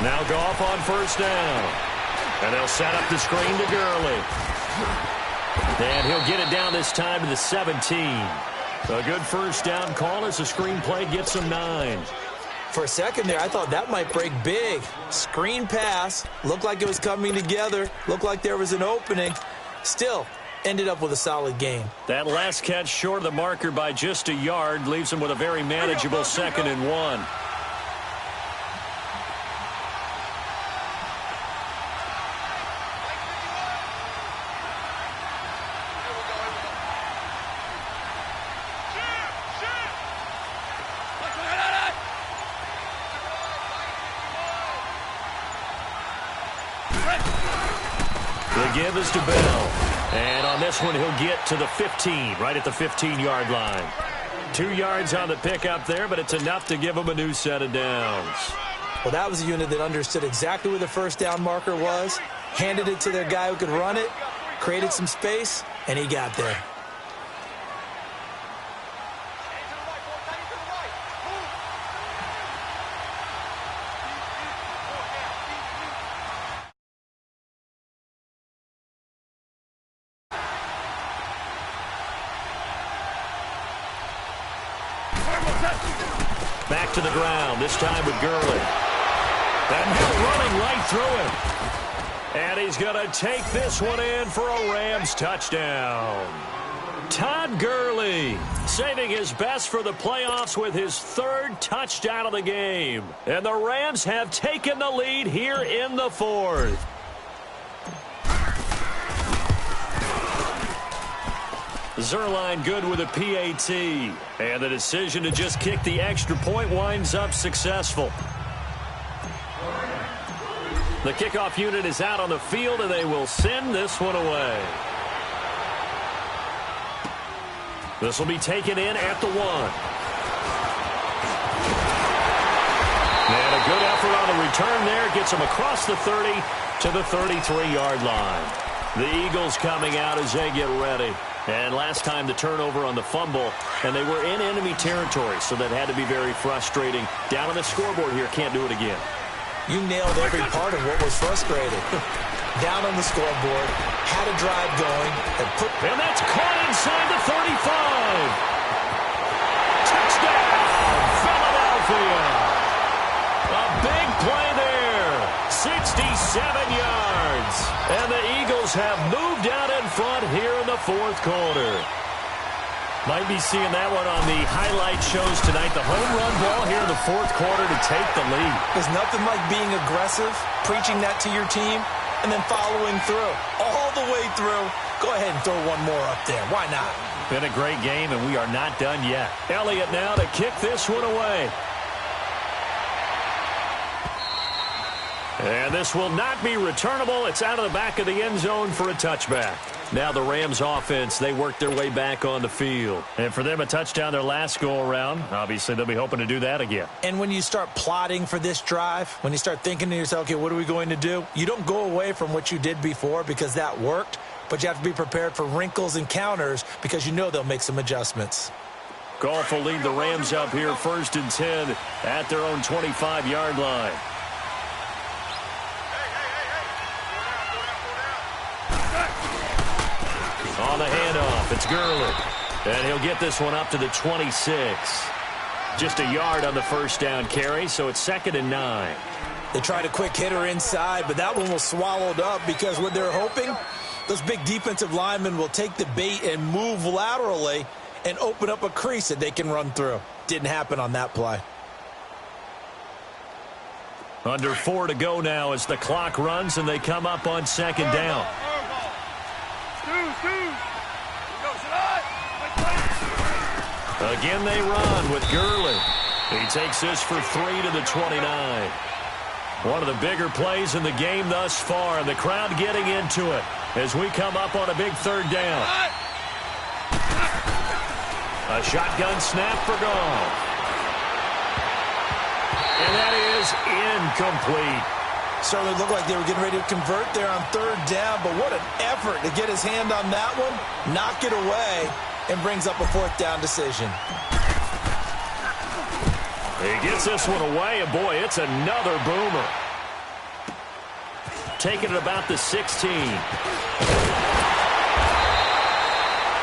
Now Goff on first down. And they'll set up the screen to Gurley. And he'll get it down this time to the 17. A good first down call as the screen play gets him 9. For a second there, I thought that might break big. Screen pass. Looked like it was coming together. Looked like there was an opening. Still, ended up with a solid game. That last catch short of the marker by just a yard leaves him with a very manageable 2nd and 1. The give is to Bell. And on this one, he'll get to the 15, right at the 15-yard line. 2 yards on the pickup there, but it's enough to give him a new set of downs. Well, that was a unit that understood exactly where the first down marker was, handed it to their guy who could run it, created some space, and he got there. Back to the ground, this time with Gurley. And now running right through him. And he's going to take this one in for a Rams touchdown. Todd Gurley saving his best for the playoffs with his 3rd touchdown of the game. And the Rams have taken the lead here in the 4th. Zerline good with a PAT. And the decision to just kick the extra point winds up successful. The kickoff unit is out on the field, and they will send this one away. This will be taken in at the 1. And a good effort on the return there. Gets him across the 30 to the 33-yard line. The Eagles coming out as they get ready. And last time the turnover on the fumble, and they were in enemy territory, so that had to be very frustrating. Down on the scoreboard here, can't do it again. You nailed every part of what was frustrating. Down on the scoreboard, had a drive going, and that's caught inside the 35. Touchdown, Philadelphia. A big play there, 67 yards. And the Eagles have moved out in front here in the fourth quarter. Might be seeing that one on the highlight shows tonight. The home run ball here in the fourth quarter to take the lead. There's nothing like being aggressive, preaching that to your team, and then following through. All the way through. Go ahead and throw one more up there. Why not? Been a great game, and we are not done yet. Elliott now to kick this one away. And this will not be returnable. It's out of the back of the end zone for a touchback. Now the Rams offense, they work their way back on the field. And for them, a touchdown their last go-around. Obviously, they'll be hoping to do that again. And when you start plotting for this drive, when you start thinking to yourself, okay, what are we going to do? You don't go away from what you did before because that worked, but you have to be prepared for wrinkles and counters because you know they'll make some adjustments. Goff will lead the Rams up here 1st and 10 at their own 25-yard line. On the handoff, it's Gurley. And he'll get this one up to the 26. Just a yard on the first down carry, so it's 2nd and 9. They tried a quick hitter inside, but that one was swallowed up because what they're hoping, those big defensive linemen will take the bait and move laterally and open up a crease that they can run through. Didn't happen on that play. Under 4 to go now as the clock runs and they come up on 2nd down. Again they run with Gurley. He takes this for 3 to the 29. One of the bigger plays in the game thus far, and the crowd getting into it as we come up on a big 3rd down. A shotgun snap for Goff. And that is incomplete. Certainly looked like they were getting ready to convert there on 3rd down, but what an effort to get his hand on that one, knock it away, and brings up a 4th down decision. He gets this one away, and boy, it's another boomer. Taking it about the 16.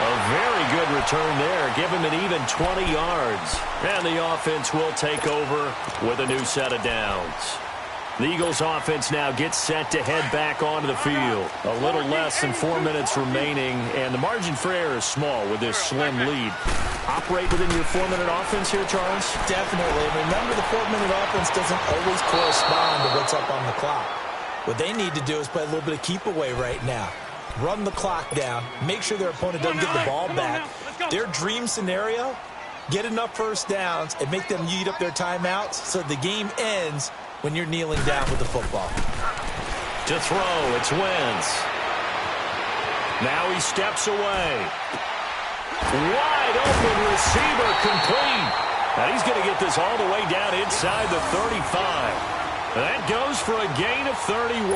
A very good return there. Give him an even 20 yards. And the offense will take over with a new set of downs. The Eagles offense now gets set to head back onto the field. A little less than 4 minutes remaining, and the margin for error is small with this slim lead. Operate within your 4-minute offense here, Charles? Definitely. Remember, the 4-minute offense doesn't always correspond to what's up on the clock. What they need to do is play a little bit of keep away right now. Run the clock down. Make sure their opponent doesn't get the ball back. Their dream scenario, get enough first downs and make them eat up their timeouts so the game ends when you're kneeling down with the football. To throw, it's Wentz. Now he steps away. Wide open receiver complete. And he's going to get this all the way down inside the 35. That goes for a gain of 31.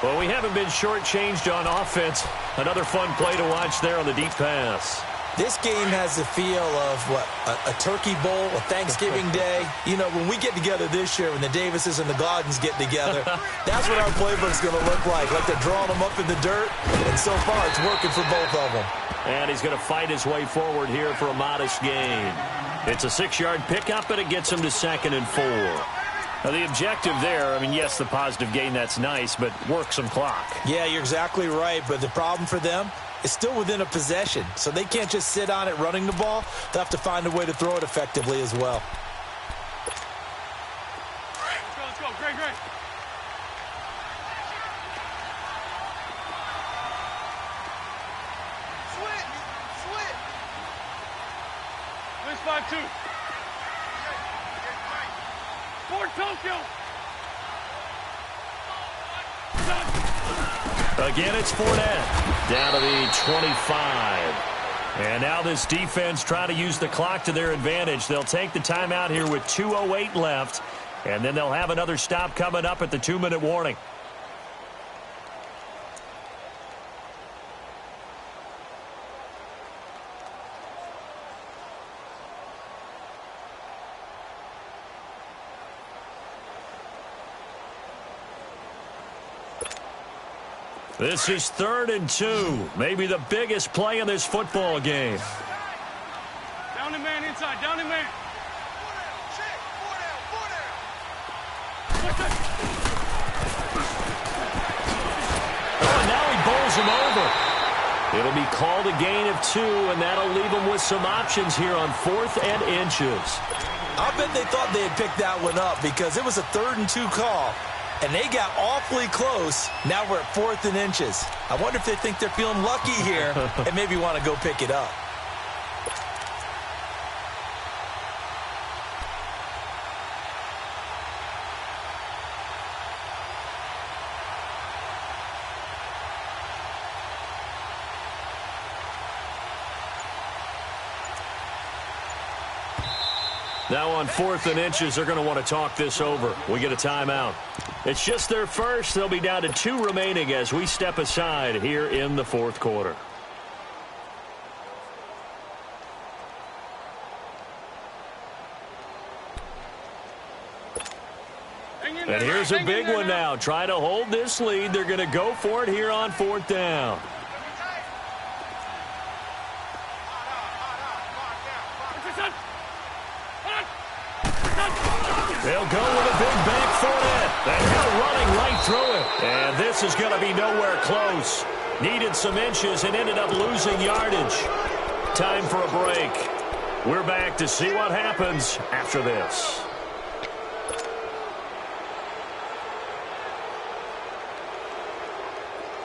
Well, we haven't been shortchanged on offense. Another fun play to watch there on the deep pass. This game has the feel of, what, a turkey bowl, a Thanksgiving day. You know, when we get together this year, when the Davises and the Gardens get together, that's what our playbook's going to look like they're drawing them up in the dirt, and so far it's working for both of them. And he's going to fight his way forward here for a modest gain. It's a 6-yard pickup, and it gets him to 2nd and 4. Now, the objective there, I mean, yes, the positive gain, that's nice, but work some clock. Yeah, you're exactly right, but the problem for them, it's still within a possession, so they can't just sit on it running the ball. They'll have to find a way to throw it effectively as well. Let's go, Greg. Slit. Wins 5-2. Fort Tokyo. Again, it's Fournette down to the 25. And now this defense trying to use the clock to their advantage. They'll take the timeout here with 2:08 left, and then they'll have another stop coming up at the 2-minute warning. This is 3rd and 2. Maybe the biggest play in this football game. Down the man inside. Down the man. him over. It'll be called a gain of 2, and that'll leave them with some options here on 4th and inches. I bet they thought they had picked that one up because it was a 3rd and 2 call, and they got awfully close. Now we're at 4th and inches. I wonder if they think they're feeling lucky here and maybe want to go pick it up. Now on 4th and inches, they're going to want to talk this over. We get a timeout. It's just their first. They'll be down to 2 remaining as we step aside here in the 4th quarter. And here's a big one now. Trying to hold this lead. They're going to go for it here on 4th down. They'll go with a big back foot in. And now running right through it. And this is going to be nowhere close. Needed some inches and ended up losing yardage. Time for a break. We're back to see what happens after this.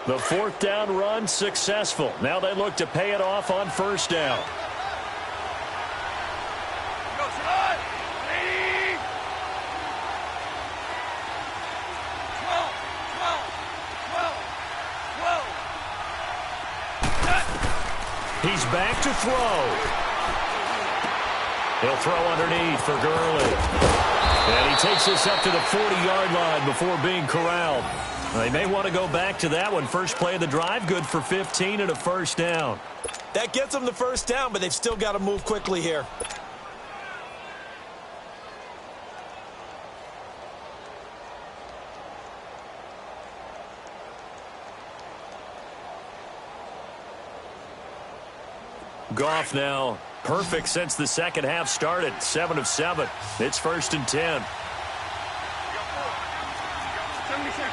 The 4th down run successful. Now they look to pay it off on 1st down. He's back to throw. He'll throw underneath for Gurley. And he takes this up to the 40-yard line before being corralled. They may want to go back to that one. First play of the drive, good for 15 and a 1st down. That gets them the 1st down, but they've still got to move quickly here. Goff now perfect since the second half started. 7 of 7. It's 1st and 10. 76.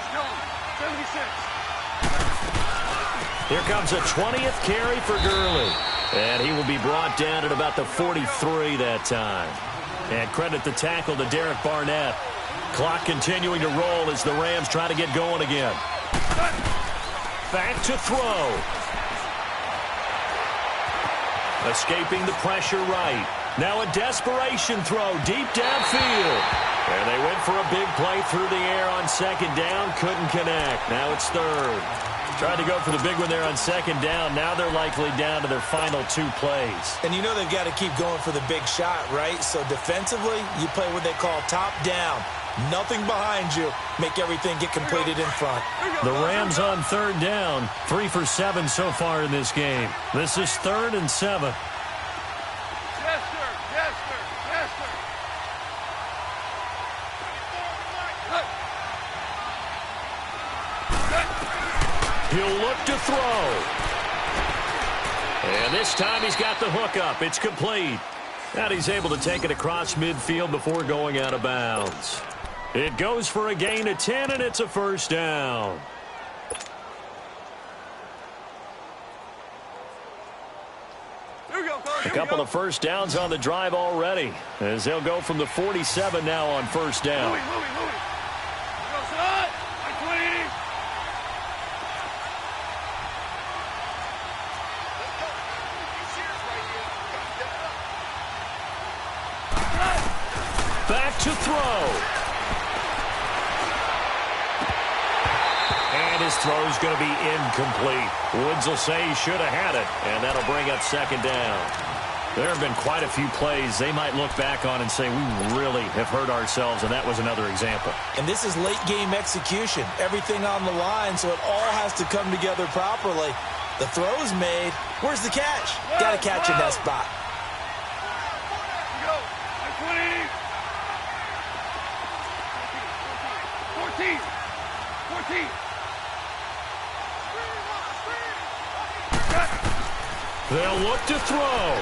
Here comes a 20th carry for Gurley. And he will be brought down at about the 43 that time. And credit the tackle to Derek Barnett. Clock continuing to roll as the Rams try to get going again. Back to throw. Escaping the pressure right. Now a desperation throw deep downfield. And they went for a big play through the air on 2nd down. Couldn't connect. Now it's 3rd. Tried to go for the big one there on 2nd down. Now they're likely down to their final 2 plays. And you know they've got to keep going for the big shot, right? So defensively, you play what they call top down. Nothing behind you. Make everything get completed in front. The Rams on 3rd down. 3 for 7 so far in this game. This is 3rd and 7. Yes, sir. Yes, sir. Yes, sir. He'll look to throw. And this time he's got the hook up. It's complete. And he's able to take it across midfield before going out of bounds. It goes for a gain of 10, and it's a 1st down. A couple of 1st downs on the drive already, as they'll go from the 47 now on 1st down. Back to throw. And his throw's going to be incomplete. Woods will say he should have had it, and that'll bring up 2nd down. There have been quite a few plays they might look back on and say, we really have hurt ourselves, and that was another example. And this is late-game execution. Everything on the line, so it all has to come together properly. The throw's made. Where's the catch? Got to catch in that spot. 14. They'll look to throw.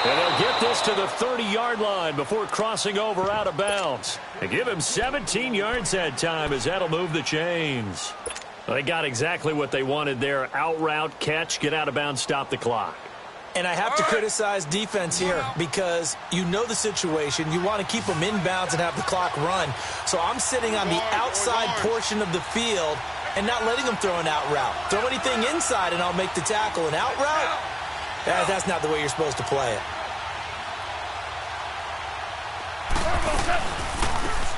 And they'll get this to the 30-yard line before crossing over out of bounds. They give him 17 yards that time as that'll move the chains. They got exactly what they wanted there. Out route, catch, get out of bounds, stop the clock. And I have to criticize defense here because you know the situation. You want to keep them inbounds and have the clock run. So I'm sitting on the outside portion of the field and not letting them throw an out route. Throw anything inside and I'll make the tackle. An out route? That's not the way you're supposed to play it.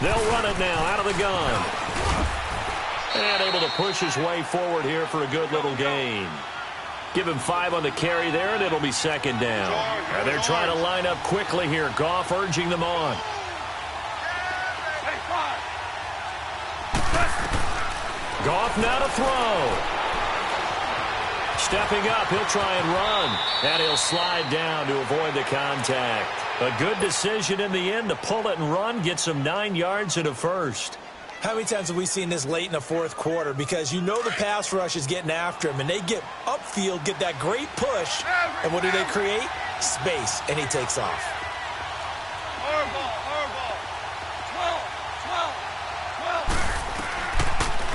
They'll run it now out of the gun. And able to push his way forward here for a good little gain. Give him 5 on the carry there, and it'll be second down. And they're trying to line up quickly here. Goff urging them on. Goff now to throw. Stepping up, he'll try and run. And he'll slide down to avoid the contact. A good decision in the end to pull it and run. Gets him 9 yards and a first. How many times have we seen this late in the fourth quarter? Because you know the pass rush is getting after him, and they get upfield, get that great push, and what do they create? Space, and he takes off.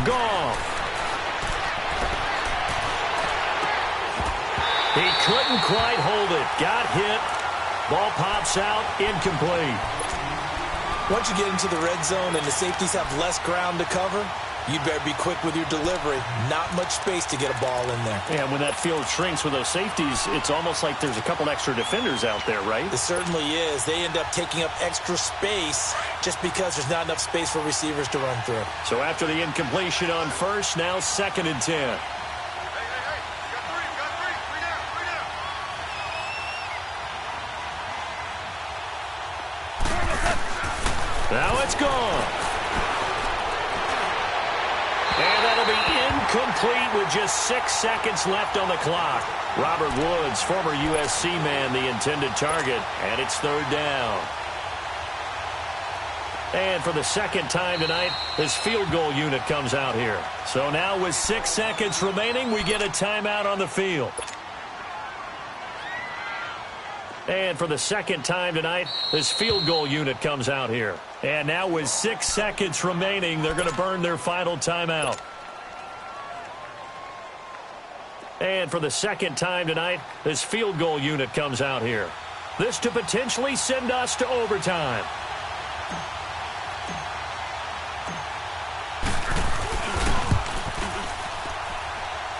Goff. He couldn't quite hold it. Got hit. Ball pops out, incomplete. Once you get into the red zone and the safeties have less ground to cover, you better be quick with your delivery. Not much space to get a ball in there. Yeah, when that field shrinks with those safeties, it's almost like there's a couple extra defenders out there, right? It certainly is. They end up taking up extra space just because there's not enough space for receivers to run through. So after the incompletion on first, now 2nd and 10. Now it's gone. And that'll be incomplete with just 6 seconds left on the clock. Robert Woods, former USC man, the intended target. And it's 3rd down. And for the second time tonight, his field goal unit comes out here. So now with 6 seconds remaining, we get a timeout on the field. And for the second time tonight, this field goal unit comes out here. And now with 6 seconds remaining, they're going to burn their final timeout. And for the second time tonight, this field goal unit comes out here. This to potentially send us to overtime.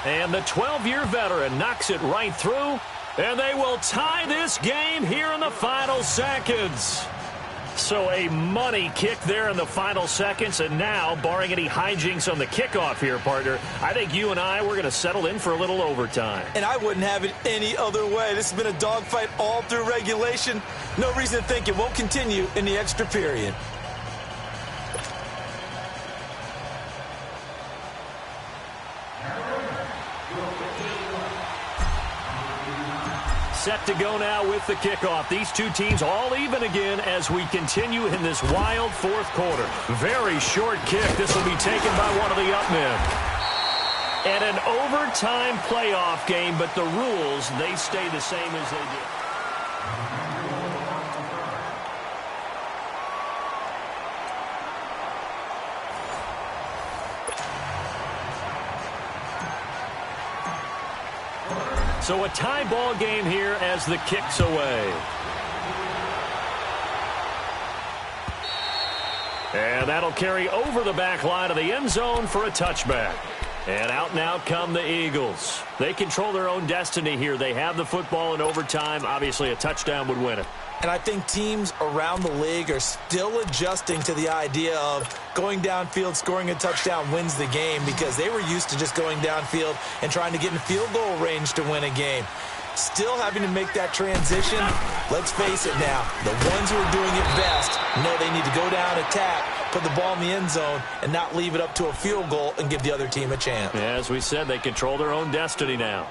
And the 12-year veteran knocks it right through. And they will tie this game here in the final seconds. So a money kick there in the final seconds. And now, barring any hijinks on the kickoff here, partner, I think you and I, we're going to settle in for a little overtime. And I wouldn't have it any other way. This has been a dogfight all through regulation. No reason to think it won't continue in the extra period. Set to go now with the kickoff. These two teams all even again as we continue in this wild fourth quarter. Very short kick. This will be taken by one of the up men. And an overtime playoff game, but the rules, they stay the same as they did. So a tie ball game here as the kick's away. And that'll carry over the back line of the end zone for a touchback. And out now come the Eagles. They control their own destiny here. They have the football in overtime. Obviously, a touchdown would win it. And I think teams around the league are still adjusting to the idea of going downfield, scoring a touchdown wins the game because they were used to just going downfield and trying to get in field goal range to win a game. Still having to make that transition. Let's face it now, the ones who are doing it best know they need to go down, attack, put the ball in the end zone, and not leave it up to a field goal and give the other team a chance. Yeah, as we said, they control their own destiny now.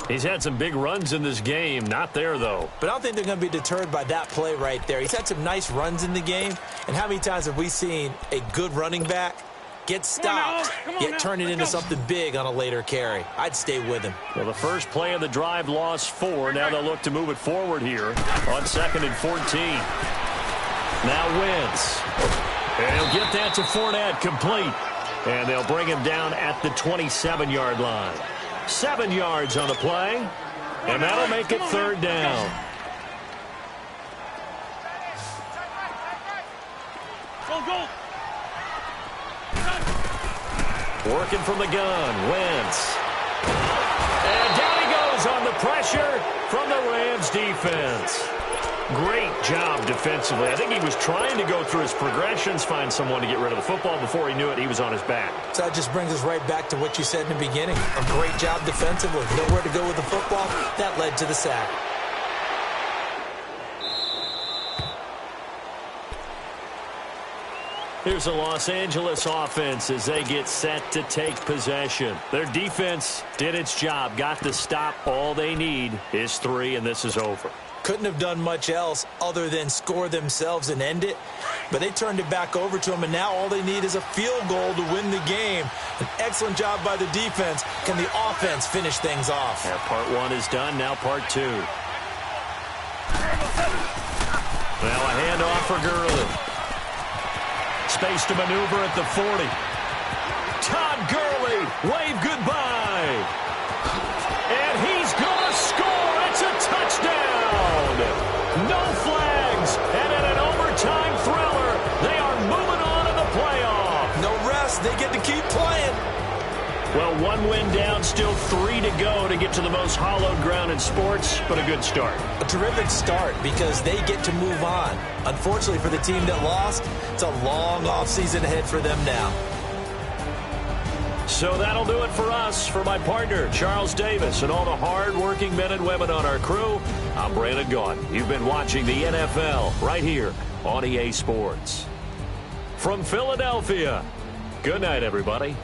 He's had some big runs in this game. Not there, though. But I don't think they're going to be deterred by that play right there. He's had some nice runs in the game. And how many times have we seen a good running back get stopped, yet turn it into something big on a later carry. I'd stay with him. Well, the first play of the drive lost 4. Now they'll look to move it forward here on 2nd and 14. Now Wentz. And he'll get that to Fournette, complete. And they'll bring him down at the 27-yard line. 7 yards on the play, and that'll make it 3rd down. Go. Working from the gun, Wentz. And down he goes on the pressure from the Rams defense. Great job defensively. I think he was trying to go through his progressions, find someone to get rid of the football. Before he knew it, he was on his back. So that just brings us right back to what you said in the beginning. A great job defensively. Nowhere to go with the football. That led to the sack. Here's the Los Angeles offense as they get set to take possession. Their defense did its job, got the stop. All they need is 3, and this is over. Couldn't have done much else other than score themselves and end it. But they turned it back over to them, and now all they need is a field goal to win the game. An excellent job by the defense. Can the offense finish things off? Yeah, part 1 is done. Now part 2. Now a handoff for Gurley. Space to maneuver at the 40. Todd Gurley, wave goodbye. And he's going to score. It's a touchdown. No flags. And in an overtime thriller, they are moving on in the playoff. No rest. They get to keep playing. Well, 1 win down, still 3 to go to get to the most hallowed ground in sports, but a good start. A terrific start because they get to move on. Unfortunately for the team that lost, it's a long offseason ahead for them now. So that'll do it for us. For my partner, Charles Davis, and all the hard-working men and women on our crew, I'm Brandon Gaudin. You've been watching the NFL right here on EA Sports. From Philadelphia, good night, everybody.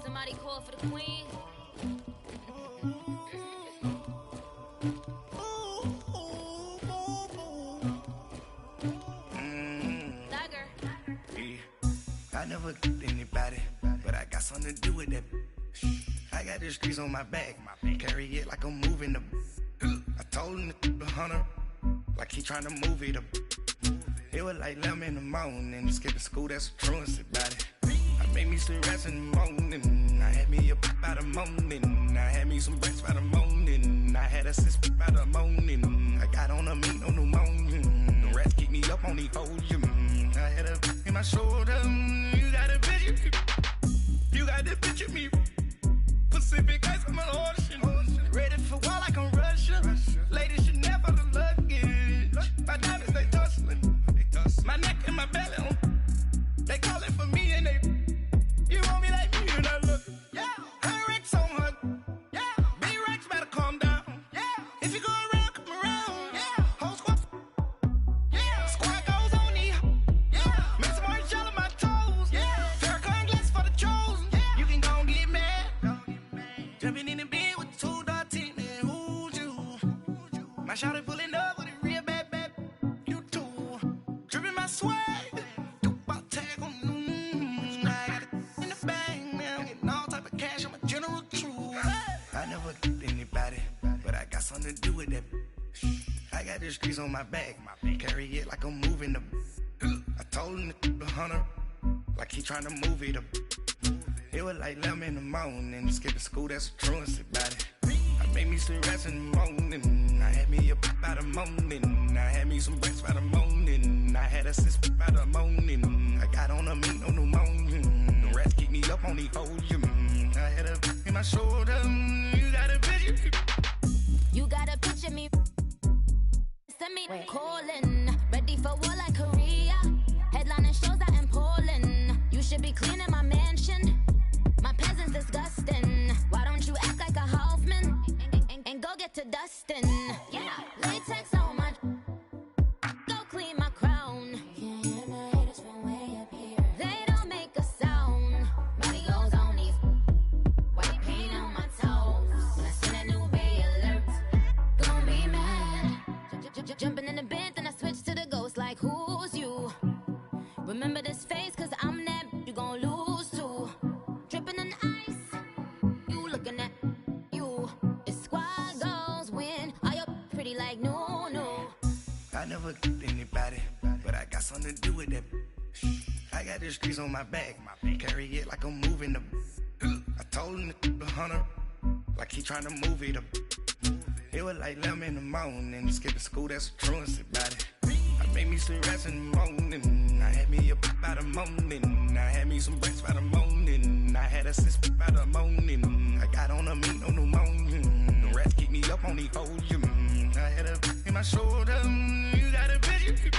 Somebody call for the queen. I never get anybody, but I got something to do with that. I got the streets on my back, carry it like I'm moving the. I told him to 100, like he trying to move it up. It was like 11 in the morning, skipping school, that's a truancy about it. I made me some rest in the morning, I had me up by the morning, I had me some breakfast by the morning, I had a six by the morning, I got on a meat on the morning, the rats keep me up on the podium, I had a in my shoulder, you got a picture, you got the picture me, Pacific ice on my ocean, ready for war like I'm Russia, ladies should never the luggage, my diamonds they tussling, my neck and my belly, they calling for me and they, you want me like me and I look, yeah, her Rex on her, yeah, B-Rex better calm down, yeah, if you go around, come around, yeah, whole squad, yeah, squad goes on me, yeah, make some orange gel on my toes, yeah, Farrakhan glass for the chosen, yeah, you can go and get mad, jumping in the bed with 2 dark teeth, man, who's you, my shawty pulling up with a real bad, you too, dripping my swag, something to do with that. I got the streets on my back, carry it like I'm moving the. I told him to 100, like he trying to move it up. It was like 11 in the morning, skipping school, that's a truancy about it. I made me some rest in the morning, I had me up by the morning, I had me some breakfast by the morning, I had a six by the morning, I got on a meat on the morning, the rats keep me up on the podium, I had a in my shoulder, you got a picture. You gotta picture me. Send me calling. Ready for war like Korea. Headlining shows out in Poland. You should be cleaning my mansion. My peasants disgusting. Why don't you act like a Hoffman and go get to dustin'? Yeah, latex on my. Go clean my crown. Can't hear the haters from way up here. They don't make a sound. Money goes on these. White paint on my toes. When I send a new bay alert. Be mad. Jumping in the bed, then I switch to the ghost like who's you? Remember this face, cause I'm that you gon' lose too. Dripping in ice, you looking at you. It's squad goals win. Are you pretty like no? I never get anybody, but I got something to do with that. I got the streets on my back, carry it like I'm moving the. I told him to 100, like he trying to move it up. It was like 11 in the morning, skipping school, that's a truancy about it. I made me some rest in the morning, I had me up by the morning, I had me some breakfast by the morning, I had a six by the morning, I got on a meat on the morning, the rats keep me up on the podium, I had a in my shoulder, you got a picture,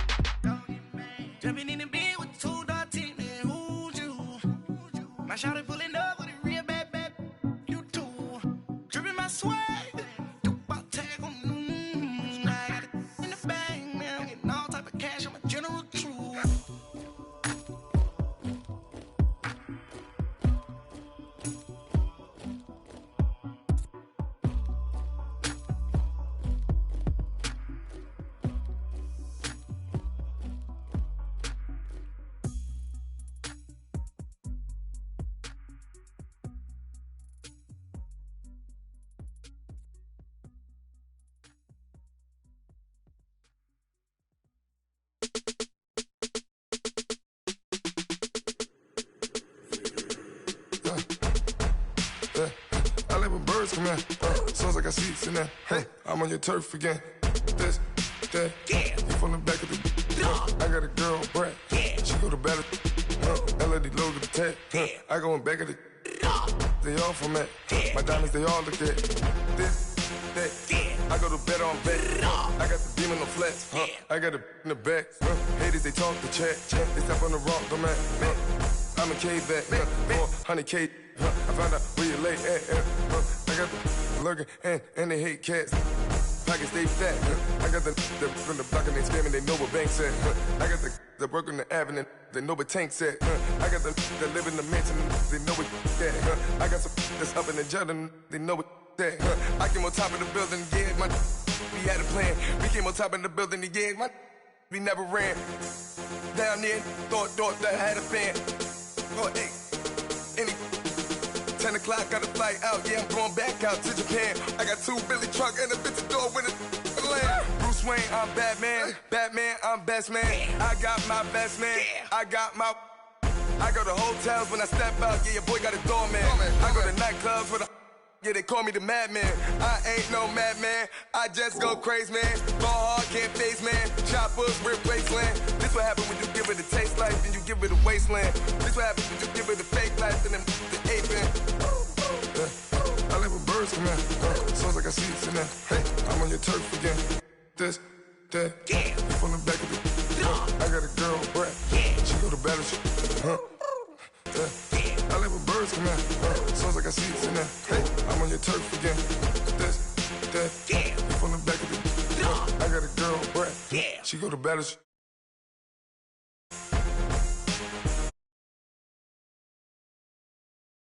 jumping in the bed with 2 dark teeth, man, who's you, my shawty pulling up with a real bad, you too, dripping my swag. I like when birds come in. Sounds like I see seats in there. Hey, I'm on your turf again. This, that, yeah. You from the back of the. I got a girl, Brad. Yeah. She go to battle. LED logo the tag. Yeah. I go in back of the. They all from that. Yeah. My diamonds, they all look at. This, that. Yeah. I go to bed on bed. I got the beam in the flats. I got the in the back. Haters, they talk the chat. They step on the rock, the man. I'm a K-back. 400K. I found out where you lay at. I got the lurking and they hate cats. pockets stay fat. I got the from the block and they scamming, they know what banks at. I got the work on the avenue, they know what tanks at. I got the that live in the mansion, they know what that. I got some that's up in the Jordan, they know what that. I came on top of the building, yeah, we had a plan. We came on top of the building, yeah, we never ran. Down there, thought that I had a fan. Oh, hey, 10 o'clock, got a flight out, yeah, I'm going back out to Japan. I got 2 Billy truck and a bitch door with a land. Bruce Wayne, I'm Batman. Batman, I'm best man. I got my best man. I go to hotels when I step out, yeah, your boy got a doorman. I go to nightclubs with a yeah, they call me the madman. I ain't no madman. I just go crazy, man. Ball hard, can't face, man. Choppers, rip wasteland. This what happen when you give it a taste life and you give it a wasteland. This what happen when you give it a fake life and then the aping. I live with birds come in. Sounds like I see it in there. Hey, I'm on your turf again. This, that. You from the back of the. I got a girl, Brett. She go to battle. I live with birds come in. Sounds like I see it in there. Hey, I'm on your turf again. This, that. You from the back of the. I got a girl, Brett. She go to battle.